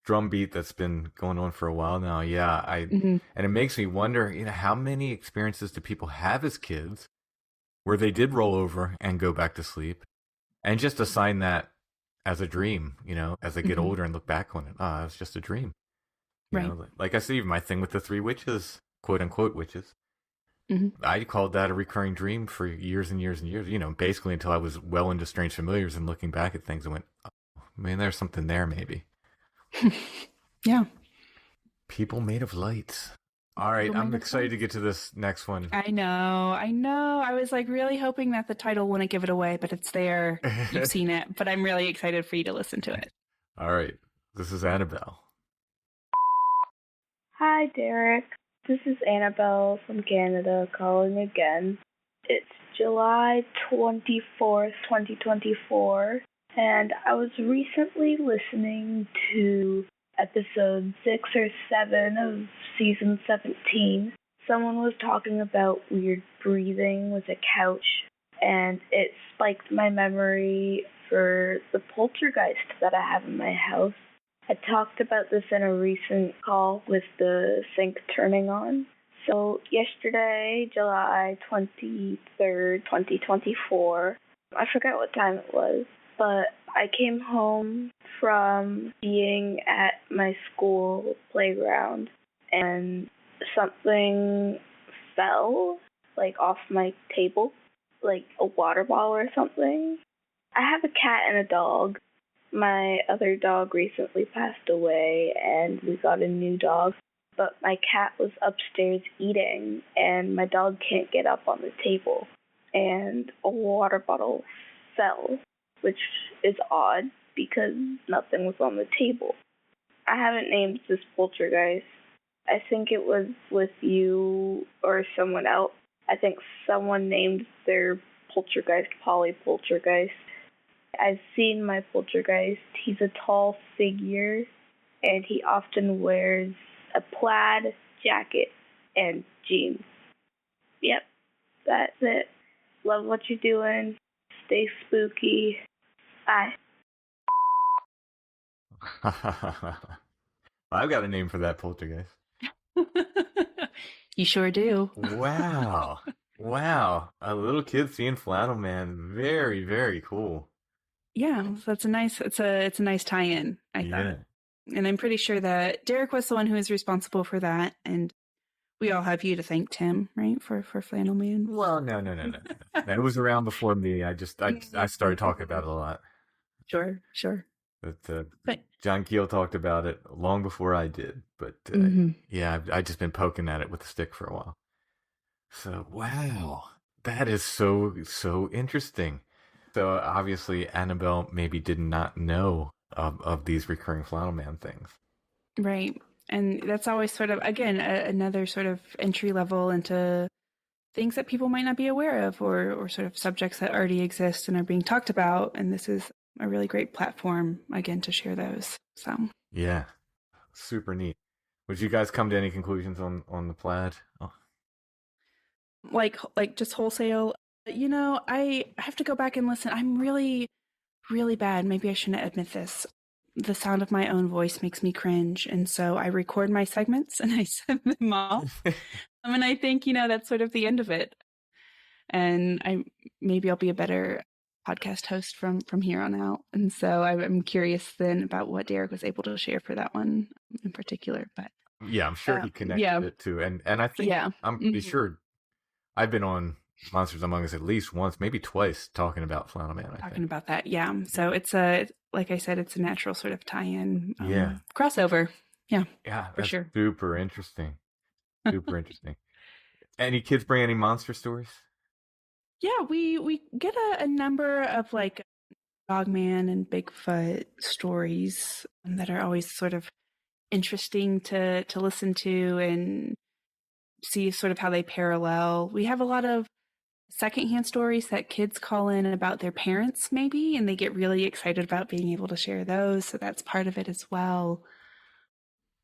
drumbeat that's been going on for a while now. Yeah, and it makes me wonder, how many experiences do people have as kids where they did roll over and go back to sleep and just assign that as a dream, as they get older and look back on it. Oh, it's just a dream. Right. Like I see my thing with the 3 witches, quote unquote witches. I called that a recurring dream for years and years and years, basically until I was well into strange familiars and looking back at things and went, oh, man, there's something there maybe. Yeah. People made of lights. All right, For my I'm next excited one? to get to this next one. I know. I was like really hoping that the title wouldn't give it away, but it's there. You've seen it, but I'm really excited for you to listen to it. All right, this is Annabelle. Hi, Derek. This is Annabelle from Canada calling again. It's July 24th, 2024, and I was recently listening to episode 6 or 7 of season 17. Someone was talking about weird breathing with a couch, and it spiked my memory for the poltergeist that I have in my house. I talked about this in a recent call with the sink turning on. So yesterday, July 23rd, 2024, I forgot what time it was, but I came home from being at my school playground and something fell, like off my table, like a water bottle or something. I have a cat and a dog. My other dog recently passed away and we got a new dog, but my cat was upstairs eating and my dog can't get up on the table, and a water bottle fell, which is odd because nothing was on the table. I haven't named this poltergeist. I think it was with you or someone else. I think someone named their poltergeist Polly Poltergeist. I've seen my poltergeist. He's a tall figure, and he often wears a plaid jacket and jeans. Yep, that's it. Love what you're doing. Stay spooky. Bye. I've got a name for that poltergeist. You sure do. Wow. Wow. A little kid seeing Flannel Man. Very, very cool. Yeah, so it's a nice tie-in, I thought. And I'm pretty sure that Derek was the one who was responsible for that, and we all have you to thank, Tim, right, for Flannel Man. Well, no. It was around before me. I started talking about it a lot. Sure. But John Keel talked about it long before I did. But yeah, I've just been poking at it with a stick for a while. So, wow. That is so interesting. So obviously Annabelle maybe did not know of these recurring Flannel Man things. Right. And that's always sort of, again, another sort of entry level into things that people might not be aware of, or sort of subjects that already exist and are being talked about. And this is a really great platform, again, to share those. So yeah, super neat. Would you guys come to any conclusions on the Plaid? Oh. Like just wholesale? I have to go back and listen. I'm really, really bad. Maybe I shouldn't admit this. The sound of my own voice makes me cringe. And so I record my segments and I send them off. And I think, that's sort of the end of it. And maybe I'll be a better podcast host from here on out. And so I'm curious then about what Derek was able to share for that one in particular. But yeah, I'm sure he connected it to. And I think I'm pretty sure I've been on Monsters Among Us at least once, maybe twice, talking about Flannel Man. Talking about that, yeah. So it's like I said, it's a natural sort of tie-in, crossover. Yeah, for sure. Super interesting. Super interesting. Any kids bring any monster stories? Yeah, we get a number of like Dogman and Bigfoot stories that are always sort of interesting to listen to and see sort of how they parallel. We have a lot of secondhand stories that kids call in about their parents, maybe, and they get really excited about being able to share those. So that's part of it as well.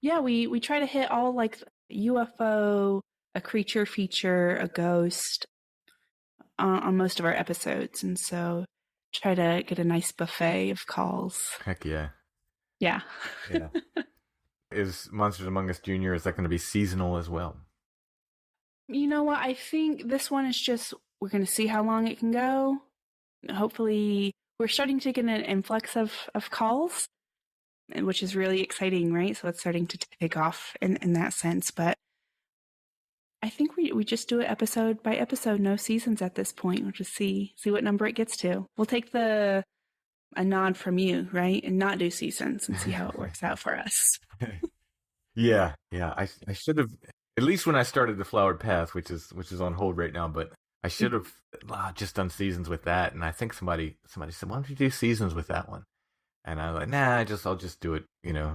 Yeah, we try to hit all like UFO, a creature feature, a ghost on most of our episodes. And so try to get a nice buffet of calls. Heck yeah. Yeah. Yeah. Is Monsters Among Us Junior, is that going to be seasonal as well? You know what? I think this one is just, we're going to see how long it can go. Hopefully, we're starting to get an influx of calls, which is really exciting, right? So it's starting to take off in that sense. But I think we just do it episode by episode, no seasons at this point. We'll just see what number it gets to. We'll take a nod from you, right? And not do seasons and see how it works out for us. Yeah. I should have, At least when I started the Flowered Path, which is on hold right now, but I should have just done seasons with that. And I think somebody said, "Why don't you do seasons with that one?" And I was like, "Nah, I'll just do it,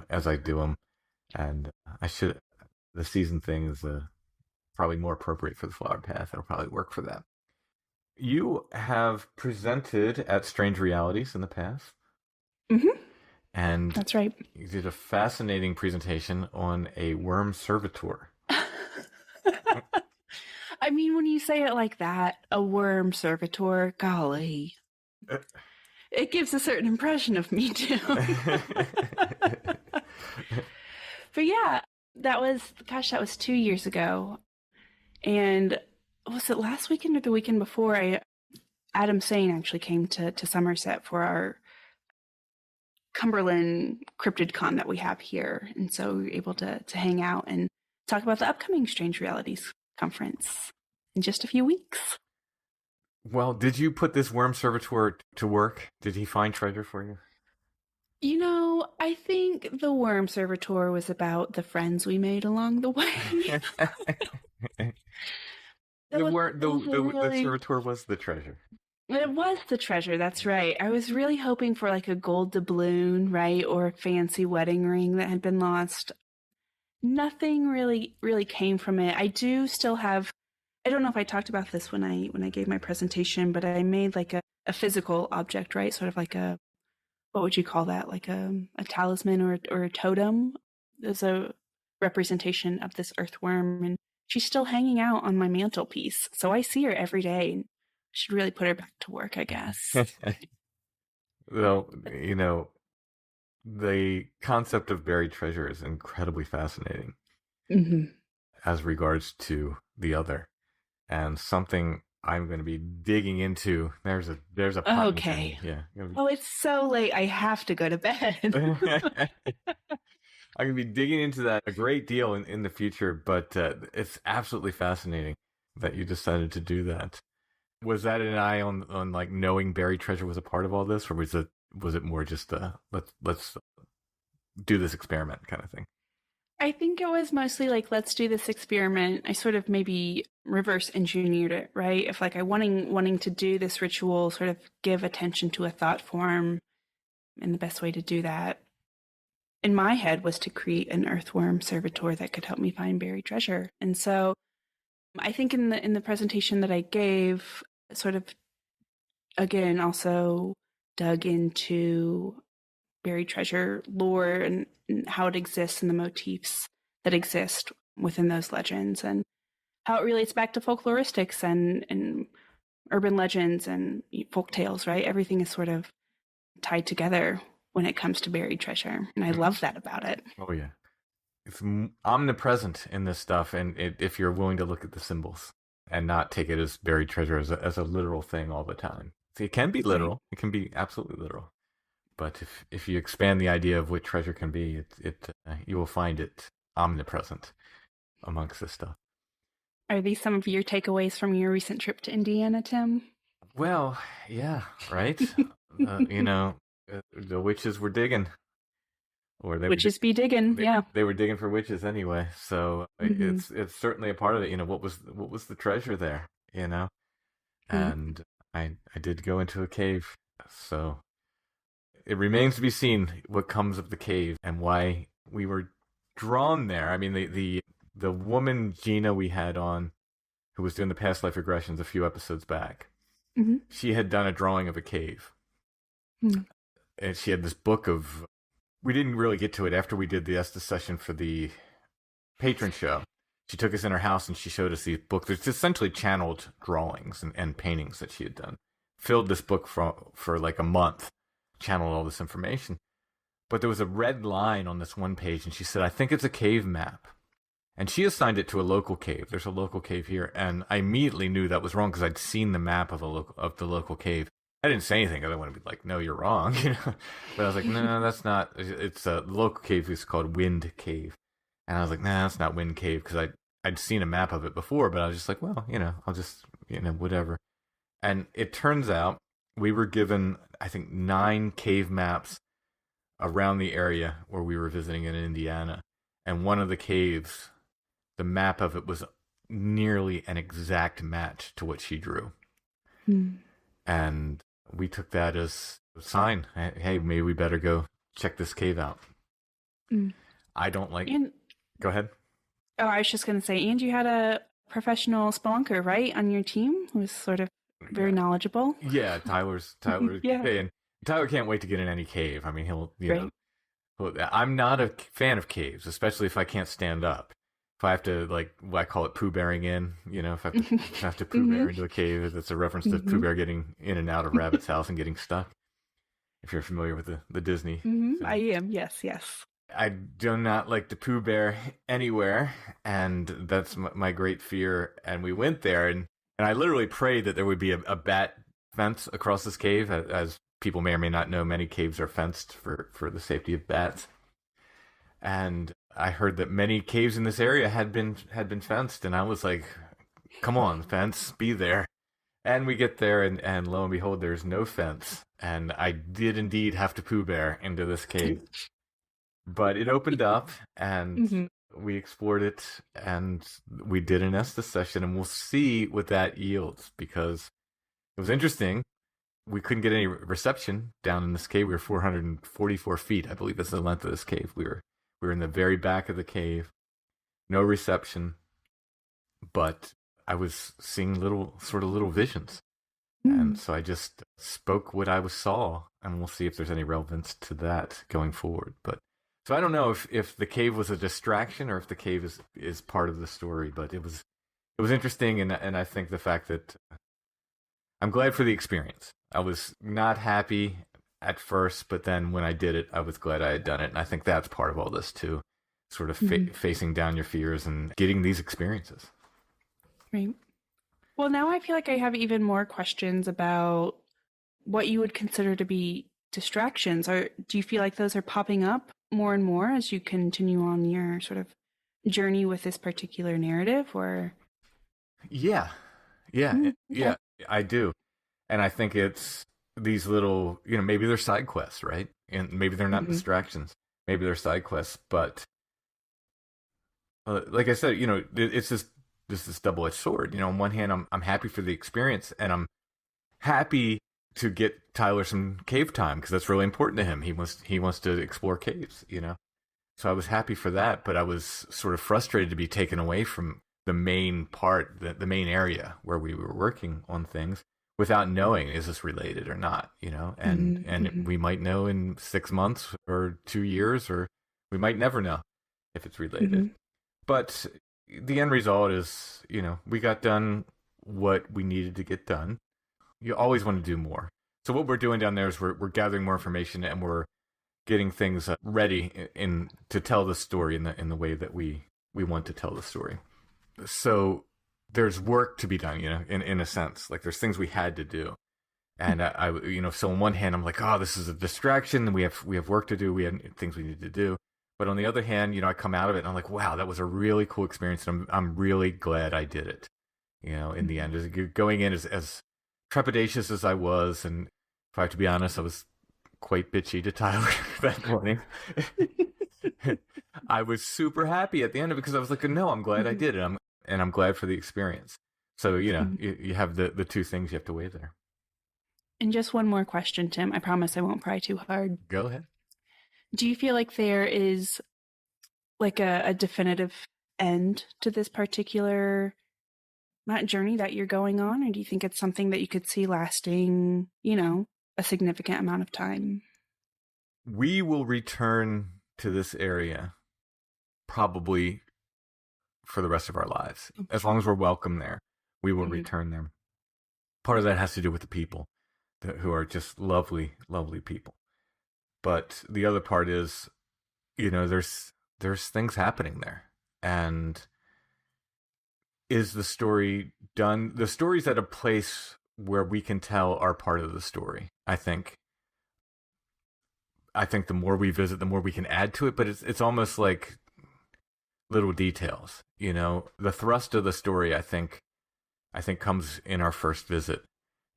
as I do them." And the season thing is probably more appropriate for the Flowered Path. It'll probably work for that. You have presented at Strange Realities in the past. Mm-hmm. And that's right. You did a fascinating presentation on a worm servitor. I mean, when you say it like that, a worm servitor, golly, it gives a certain impression of me too. But yeah, that was 2 years ago. And was it last weekend or the weekend before? Adam Sane actually came to Somerset for our Cumberland Cryptid Con that we have here. And so we were able to hang out and talk about the upcoming Strange Realities conference in just a few weeks. Well, did you put this worm servitor to work? Did he find treasure for you? I think the worm servitor was about the friends we made along the way. The servitor was the treasure. It was the treasure, that's right. I was really hoping for like a gold doubloon, right? Or a fancy wedding ring that had been lost. Nothing really came from it. I do still have, I don't know if I talked about this when I gave my presentation, but I made like a physical object, right? Sort of like what would you call that? Like a talisman or a totem. There's a representation of this earthworm, and she's still hanging out on my mantelpiece. So I see her every day, and I should really put her back to work, I guess. Well, the concept of buried treasure is incredibly fascinating as regards to the other, and something I'm going to be digging into. There's a pun. Okay. Yeah. Oh, it's so late. I have to go to bed. I'm going to be digging into that a great deal in the future, but it's absolutely fascinating that you decided to do that. Was that an eye on like knowing buried treasure was a part of all this, or was it more just let's do this experiment kind of thing? I think it was mostly like, let's do this experiment. I sort of maybe reverse engineered it, right? If like I wanting to do this ritual, sort of give attention to a thought form, and the best way to do that in my head was to create an earthworm servitor that could help me find buried treasure. And so I think in the presentation that I gave, sort of again also dug into buried treasure lore and how it exists and the motifs that exist within those legends and how it relates back to folkloristics and urban legends and folk tales, right? Everything is sort of tied together when it comes to buried treasure. And I love that about it. Oh, yeah. It's omnipresent in this stuff, and if you're willing to look at the symbols and not take it as buried treasure as a literal thing all the time. See, it can be literal. It can be absolutely literal. But if you expand the idea of what treasure can be, you will find it omnipresent amongst this stuff. Are these some of your takeaways from your recent trip to Indiana, Tim? Well, yeah, right. The witches were digging, or witches be digging. They were digging for witches anyway. So it's certainly a part of it. What was the treasure there? And I did go into a cave, so. It remains to be seen what comes of the cave and why we were drawn there. I mean, the woman Gina we had on, who was doing the past life regressions a few episodes back, she had done a drawing of a cave. And she had this book of... We didn't really get to it after we did the Estes session for the patron show. She took us in her house and she showed us these books. It's essentially channeled drawings and paintings that she had done. Filled this book for like a month. Channeled all this information, but there was a red line on this one page, and she said, "I think it's a cave map," and she assigned it to a local cave. There's a local cave here, and I immediately knew that was wrong because I'd seen the map of the local cave. I didn't say anything. I didn't want to be like, "No, you're wrong," But I was like, "No, that's not." It's a local cave. It's called Wind Cave, and I was like, "Nah, that's not Wind Cave," because I'd seen a map of it before, but I was just like, "Well, I'll just whatever." And it turns out we were given, I think, 9 cave maps around the area where we were visiting in Indiana. And one of the caves the map of it was nearly an exact match to what she drew. And we took that as a sign. Hey, maybe we better go check this cave out. I don't like... Go ahead. Oh, I was just going to say, and you had a professional spelunker, right, on your team who was sort of very knowledgeable. Yeah, Tyler. Yeah. And Tyler can't wait to get in any cave. I mean, you know, I'm not a fan of caves, especially if I can't stand up. If I have to, like, I call it Pooh Bearing in, you know, if I have to Pooh Bear into a cave, that's a reference to Pooh Bear getting in and out of Rabbit's house and getting stuck. If you're familiar with the Disney. I am, yes. I do not like to Pooh Bear anywhere, and that's my great fear. And we went there, and I literally prayed that there would be a bat fence across this cave. As people may or may not know, many caves are fenced for the safety of bats. And I heard that many caves in this area had been fenced, and I was like, come on, fence, be there. And we get there, and lo and behold, there's no fence. And I did indeed have to Pooh Bear into this cave. But it opened up, and we explored it, and we did an Estes session, and we'll see what that yields, because it was interesting. We couldn't get any reception down in this cave. We were 444 feet, I believe that's the length of this cave. We were in the very back of the cave, no reception, but I was seeing little visions. And so I just spoke what I saw, and we'll see if there's any relevance to that going forward. But so I don't know if the cave was a distraction or if the cave is part of the story, but it was interesting, and I think the fact that I'm glad for the experience. I was not happy at first, but then when I did it, I was glad I had done it, and I think that's part of all this too, sort of facing down your fears and getting these experiences. Right. Well, now I feel like I have even more questions about what you would consider to be distractions. Or do you feel like those are popping up more and more as you continue on your sort of journey with this particular narrative? Or yeah, I do. And I think it's these little, you know, maybe they're side quests, right? And maybe they're not distractions. Maybe they're side quests, but like I said, you know, it's this double-edged sword. You know, on one hand, I'm happy for the experience, and I'm happy to get Tyler some cave time, because that's really important to him. He wants to explore caves, you know. So I was happy for that, but I was sort of frustrated to be taken away from the main part, the main area where we were working on things, without knowing, is this related or not, you know? And we might know in 6 months or 2 years, or we might never know if it's related. But the end result is, you know, we got done what we needed to get done. You always want to do more. So what we're doing down there is we're gathering more information, and we're getting things ready to tell the story in the way that we want to tell the story. So there's work to be done, you know, in a sense. Like, there's things we had to do. And I you know, so on one hand, I'm like, oh, this is a distraction, and we have work to do. We have things we need to do. But on the other hand, you know, I come out of it and I'm like, wow, that was a really cool experience, and I'm really glad I did it. You know, in the end, going in as trepidatious as I was, and if I have to be honest, I was quite bitchy to Tyler that morning. I was super happy at the end of it, because I was like, no, I'm glad I did it. I'm glad for the experience. So, you know, you have the two things you have to weigh there. And just one more question, Tim. I promise I won't pry too hard. Go ahead. Do you feel like there is like a definitive end to this particular journey that you're going on? Or do you think it's something that you could see lasting, you know, a significant amount of time? We will return to this area probably for the rest of our lives. As long as we're welcome there, we will return there. Part of that has to do with the people who are just lovely, lovely people. But the other part is, you know, there's things happening there. And is the story done? The story's at a place where we can tell our part of the story, I think. I think the more we visit, the more we can add to it, but it's almost like little details, you know. The thrust of the story, I think comes in our first visit,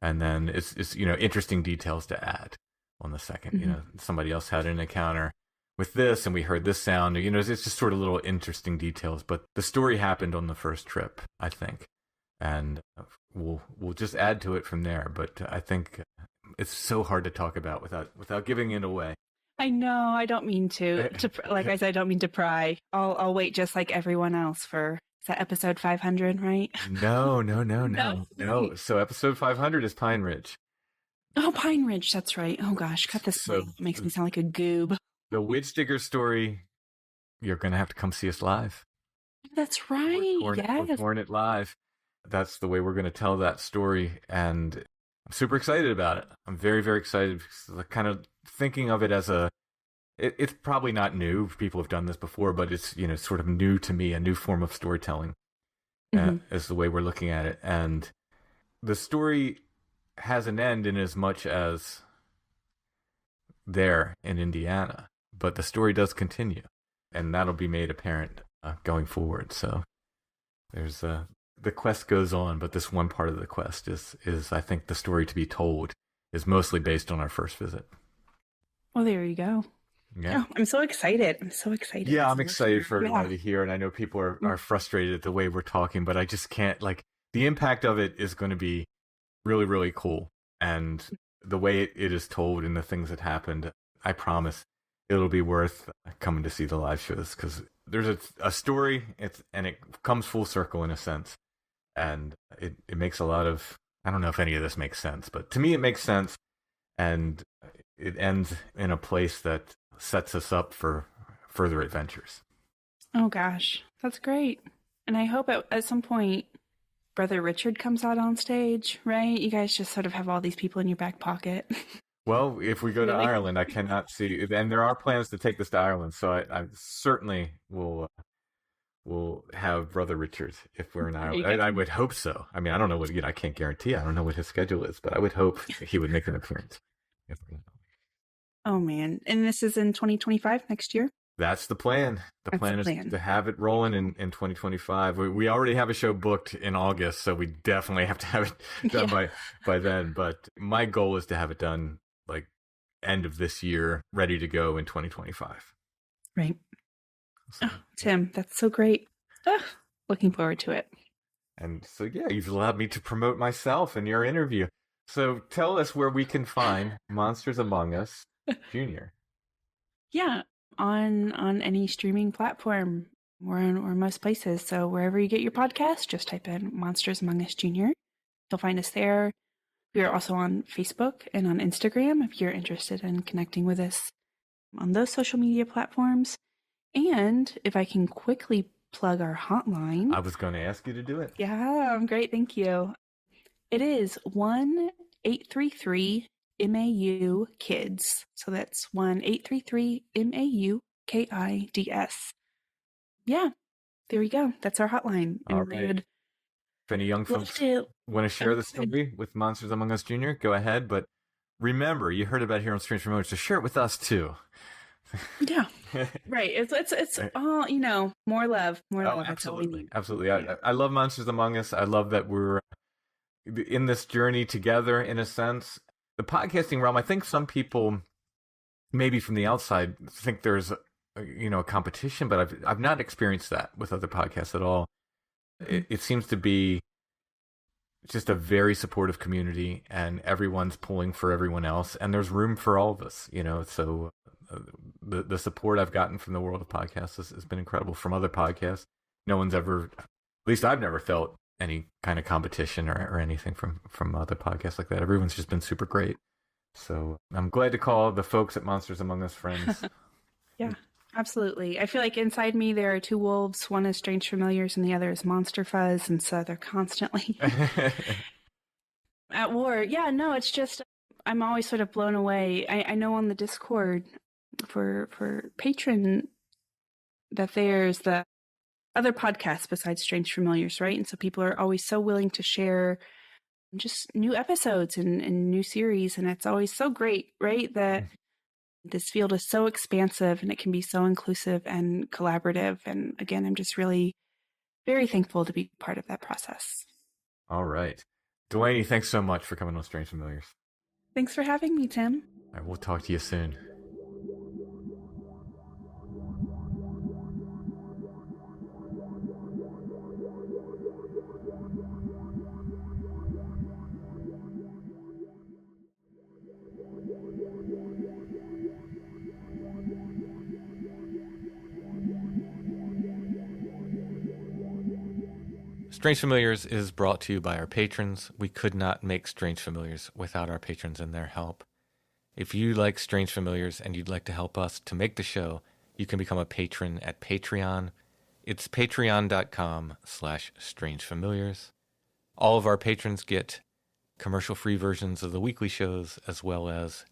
and then it's you know, interesting details to add on the second. You know, somebody else had an encounter with this and we heard this sound. It's just sort of little interesting details. But the story happened on the first trip, I think. And we'll just add to it from there. But I think it's so hard to talk about without giving it away. I know. I don't mean to like I said, I don't mean to pry. I'll wait just like everyone else for, is that episode 500, right? No. So episode 500 is Pine Ridge. Oh, Pine Ridge. That's right. Oh gosh, cut this. So, It makes me sound like a goob. The Witch Digger story, you're going to have to come see us live. That's right. We're touring it live. That's the way we're going to tell that story. And I'm super excited about it. I'm very, very excited because I'm kind of thinking of it as it's probably not new. People have done this before, but it's, sort of new to me, a new form of storytelling is the way we're looking at it. And the story has an end in as much as there in Indiana, but the story does continue, and that'll be made apparent going forward. So there's the quest goes on, but this one part of the quest is I think the story to be told is mostly based on our first visit. Well, there you go. Yeah. Oh, I'm so excited. Yeah, I'm excited for everybody to hear, and I know people are frustrated at the way we're talking, but I just can't, the impact of it is going to be really, really cool. And the way it is told and the things that happened, I promise it'll be worth coming to see the live shows, because there's a story, and it comes full circle in a sense. And it makes a lot of, I don't know if any of this makes sense, but to me it makes sense. And it ends in a place that sets us up for further adventures. Oh gosh, that's great. And I hope at some point Brother Richard comes out on stage, right? You guys just sort of have all these people in your back pocket. Well, if we go to Ireland, I cannot see, and there are plans to take this to Ireland, so I certainly will have Brother Richard if we're in Ireland. I would hope so. I mean, I don't know what, I can't guarantee. I don't know what his schedule is, but I would hope he would make an appearance. Oh man. And this is in 2025, next year? That's the plan. The plan is to have it rolling in 2025. We already have a show booked in August, so we definitely have to have it done by then. But my goal is to have it done end of this year, ready to go in 2025. Right. So, Tim, that's so great. Looking forward to it. And so, you've allowed me to promote myself in your interview. So tell us where we can find Monsters Among Us Junior. Yeah, on any streaming platform. We're most places. So wherever you get your podcast, just type in Monsters Among Us Junior. You'll find us there. We are also on Facebook and on Instagram if you're interested in connecting with us on those social media platforms. And if I can quickly plug our hotline. I was going to ask you to do it. Yeah, great. Thank you. It is 1-833-MAU-KIDS. So that's 1-833-MAU-KIDS. Yeah, there we go. That's our hotline. All right. If any young folks want to share the story with Monsters Among Us Junior, go ahead. But remember, you heard about it here on Strange Familiar, so share it with us too. Yeah, right. It's all, more love. Oh, absolutely. Absolutely. I love Monsters Among Us. I love that we're in this journey together, in a sense. The podcasting realm, I think some people, maybe from the outside, think there's a competition, but I've not experienced that with other podcasts at all. It seems to be just a very supportive community, and everyone's pulling for everyone else, and there's room for all of us, so the support I've gotten from the world of podcasts has been incredible. From other podcasts, no one's ever, at least I've never felt any kind of competition or anything from other podcasts like that. Everyone's just been super great. So I'm glad to call the folks at Monsters Among Us friends. Yeah, absolutely. I feel like inside me there are two wolves. One is Strange Familiars and the other is Monster Fuzz. And so they're constantly at war. Yeah, no, it's just, I'm always sort of blown away. I know on the Discord for Patron that there's the other podcasts besides Strange Familiars, right? And so people are always so willing to share just new episodes and new series. And it's always so great, right? That this field is so expansive and it can be so inclusive and collaborative. And again, I'm just really very thankful to be part of that process. All right. Delaney, thanks so much for coming on Strange Familiars. Thanks for having me, Tim. All right, we'll talk to you soon. Strange Familiars is brought to you by our patrons. We could not make Strange Familiars without our patrons and their help. If you like Strange Familiars and you'd like to help us to make the show, you can become a patron at Patreon. It's patreon.com/strangefamiliars. All of our patrons get commercial-free versions of the weekly shows as well as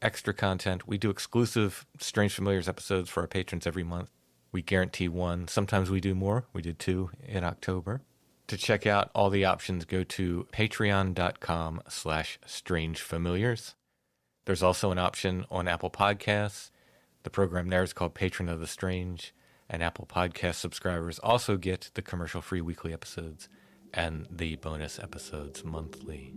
extra content. We do exclusive Strange Familiars episodes for our patrons every month. We guarantee one. Sometimes we do more. We did 2 in October. To check out all the options, go to patreon.com/strangefamiliars. There's also an option on Apple Podcasts. The program there is called Patron of the Strange, and Apple Podcast subscribers also get the commercial-free weekly episodes and the bonus episodes monthly.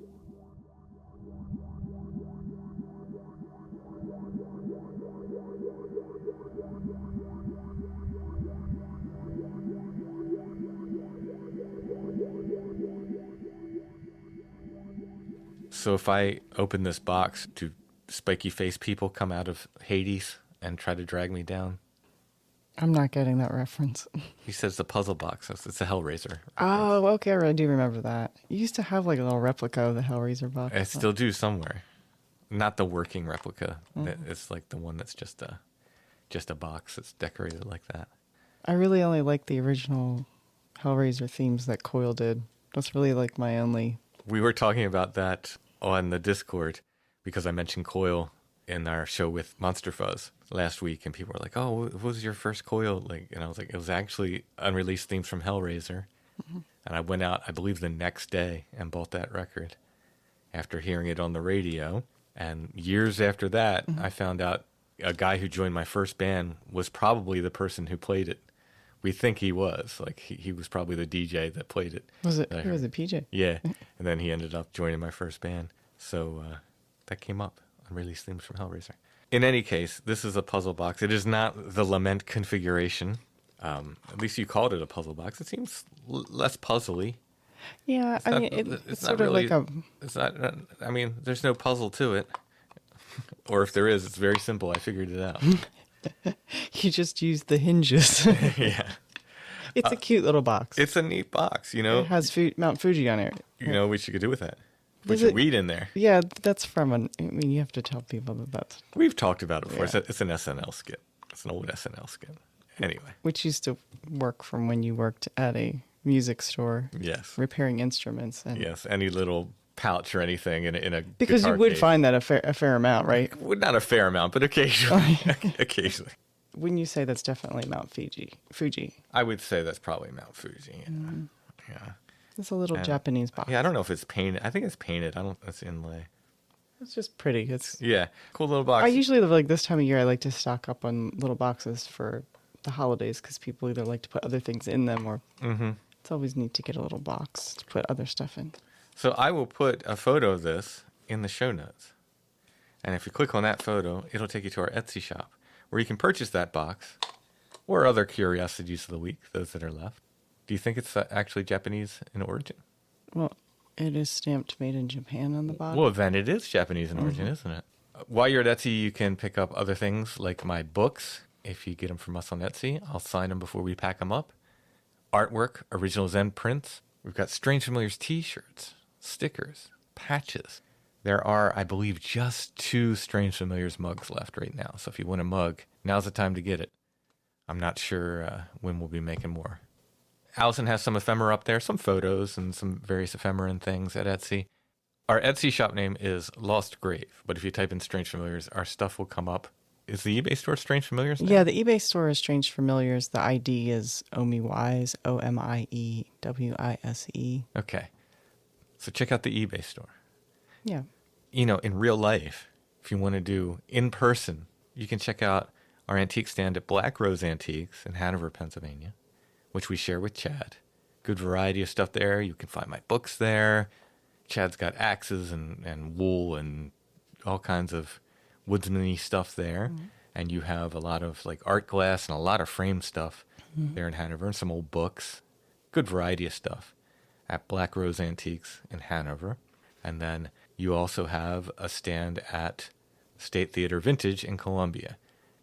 So if I open this box, do spiky face people come out of Hades and try to drag me down? I'm not getting that reference. He says the puzzle box. It's a Hellraiser. Oh, okay. I do remember that. You used to have like a little replica of the Hellraiser box. I still do somewhere. Not the working replica. It's like the one that's just a box that's decorated like that. I really only like the original Hellraiser themes that Coyle did. That's really like my only... We were talking about that on the Discord because I mentioned Coyle in our show with Monster Fuzz last week, and people were like, "Oh, what was your first Coyle?" And I was like, "It was actually unreleased themes from Hellraiser." Mm-hmm. And I went out, I believe, the next day and bought that record after hearing it on the radio. And years after that, I found out a guy who joined my first band was probably the person who played it. We think he was. Like, he was probably the DJ that played it. He was a PJ? Yeah. And then he ended up joining my first band. So that came up, unreleased themes from Hellraiser. In any case, this is a puzzle box. It is not the Lament configuration. At least you called it a puzzle box. It seems less puzzly. Yeah, it's sort of like a... It's not, I mean, there's no puzzle to it. Or if there is, it's very simple. I figured it out. You just used the hinges. Yeah. It's a cute little box. It's a neat box, you know. It has Mount Fuji on it. You know what you could do with that? Put your weed in there. Yeah, that's from you have to tell people that that's... We've talked about it before. Yeah. It's an SNL skit. It's an old SNL skit. Anyway. Which used to work from when you worked at a music store. Yes. Repairing instruments. And yes, any little pouch or anything in a because you would case. find that a fair amount, right? Well, not a fair amount, but occasionally. Occasionally. Wouldn't you say that's definitely Mount Fuji? I would say that's probably Mount Fuji. Yeah. It's a little Japanese box. Yeah, I don't know if it's painted. I think it's painted. It's inlay. It's just pretty. Cool little box. I usually live like this time of year. I like to stock up on little boxes for the holidays because people either like to put other things in them or it's always neat to get a little box to put other stuff in. So I will put a photo of this in the show notes. And if you click on that photo, it'll take you to our Etsy shop where you can purchase that box or other curiosities of the week, those that are left. Do you think it's actually Japanese in origin? Well, it is stamped made in Japan on the bottom. Well, then it is Japanese in origin, isn't it? While you're at Etsy, you can pick up other things like my books. If you get them from us on Etsy, I'll sign them before we pack them up. Artwork, original Zen prints. We've got Strange Familiars t-shirts, stickers, patches. There are, I believe, just 2 Strange Familiars mugs left right now. So if you want a mug, now's the time to get it. I'm not sure when we'll be making more. Allison has some ephemera up there, some photos and some various ephemera and things at Etsy. Our Etsy shop name is Lost Grave, but if you type in Strange Familiars, our stuff will come up. Is the eBay store Strange Familiars now? Yeah, the eBay store is Strange Familiars. The ID is Omiwise, Omiewise. Okay. So check out the eBay store. Yeah. You know, in real life, if you want to do in person, you can check out our antique stand at Black Rose Antiques in Hanover, Pennsylvania, which we share with Chad. Good variety of stuff there. You can find my books there. Chad's got axes and wool and all kinds of woodsman-y stuff there. Mm-hmm. And you have a lot of like art glass and a lot of framed stuff there in Hanover and some old books. Good variety of stuff at Black Rose Antiques in Hanover. And then you also have a stand at State Theater Vintage in Columbia.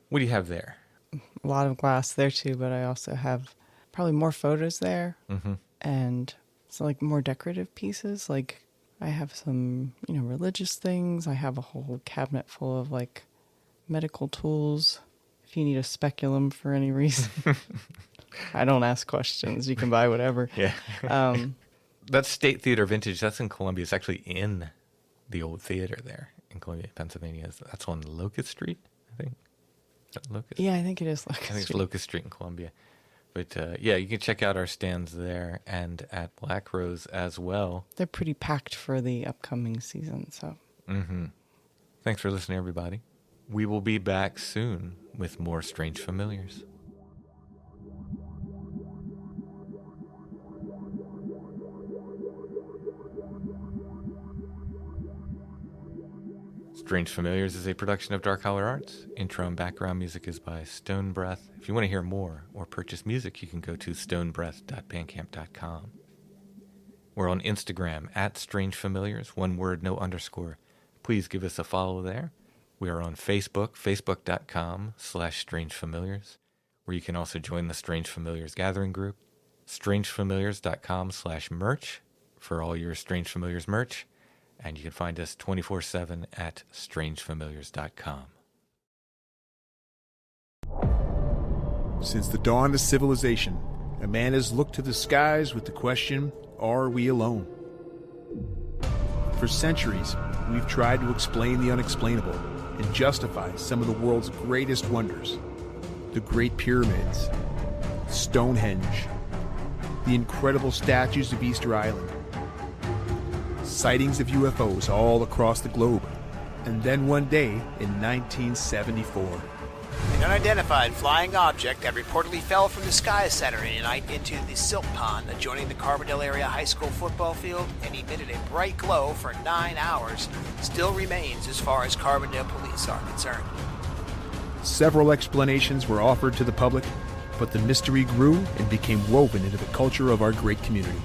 What do you have there? A lot of glass there too, but I also have probably more photos there and So like more decorative pieces. Like I have some, religious things. I have a whole cabinet full of like medical tools. If you need a speculum for any reason. I don't ask questions. You can buy whatever. Yeah. That's State Theater Vintage. That's in Columbia. It's actually in the old theater there in Columbia, Pennsylvania. That's on Locust Street, I think. Is that Locust? Yeah, I think it is Locust I think it's Street. Locust Street in Columbia. But you can check out our stands there and at Black Rose as well. They're pretty packed for the upcoming season. So. Mm-hmm. Thanks for listening, everybody. We will be back soon with more Strange Familiars. Strange Familiars is a production of Dark Holler Arts. Intro and background music is by Stone Breath. If you want to hear more or purchase music, you can go to stonebreath.bandcamp.com. We're on Instagram at Strange Familiars, one word, no underscore. Please give us a follow there. We are on Facebook, facebook.com/strangefamiliars, where you can also join the Strange Familiars gathering group. strangefamiliars.com/merch for all your Strange Familiars merch. And you can find us 24/7 at strangefamiliars.com. Since the dawn of civilization, a man has looked to the skies with the question, are we alone? For centuries, we've tried to explain the unexplainable and justify some of the world's greatest wonders. The Great Pyramids, Stonehenge, the incredible statues of Easter Island, sightings of UFOs all across the globe. And then one day in 1974, an unidentified flying object that reportedly fell from the sky Saturday night into the silt pond adjoining the Carbondale area high school football field and emitted a bright glow for 9 hours still remains as far as Carbondale police are concerned. several explanations were offered to the public, but the mystery grew and became woven into the culture of our great community.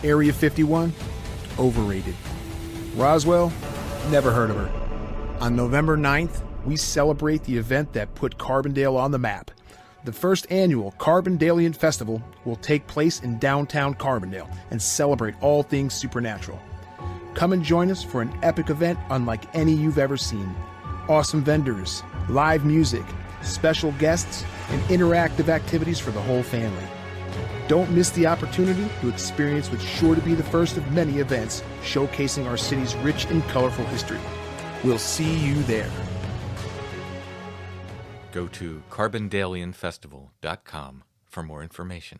Area 51? Overrated. Roswell? Never heard of her. On November 9th, we celebrate the event that put Carbondale on the map. The first annual Carbondalian Festival will take place in downtown Carbondale and celebrate all things supernatural. Come and join us for an epic event unlike any you've ever seen. Awesome vendors, live music, special guests, and interactive activities for the whole family. Don't miss the opportunity to experience what's sure to be the first of many events showcasing our city's rich and colorful history. We'll see you there. Go to carbondalianfestival.com for more information.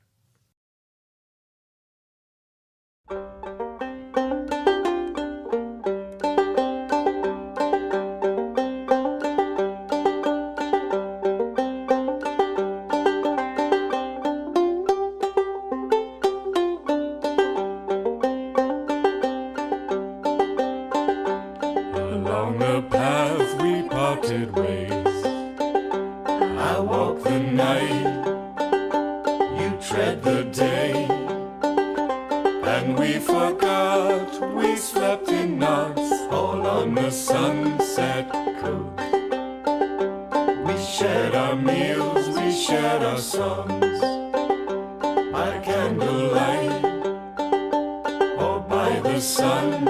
Along the path we parted ways. I walk the night, you tread the day, and we forgot we slept in knots all on the Sunset Coast. We shared our meals, we shared our songs, by candlelight or by the sun.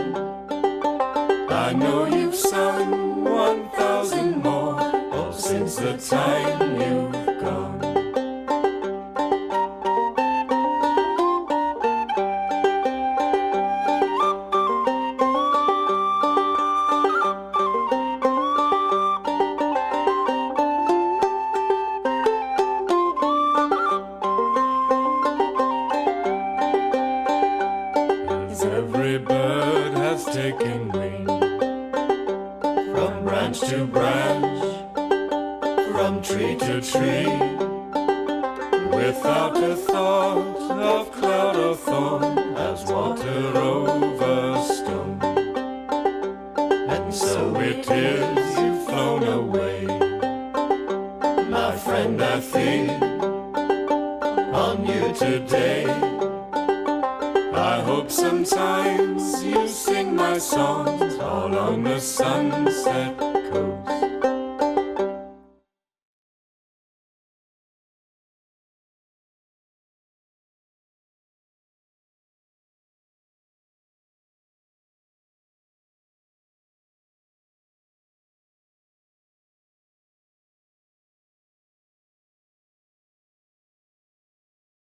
I know you've sung 1,000 more all since the time you've gone. As every bird has taken wing, from branch to branch, from tree to tree, without a thought of cloud or thorn, as water over stone. And so it is you've flown away, my friend. I think on you today. I hope sometimes you sing my songs all on the Sunset Coast.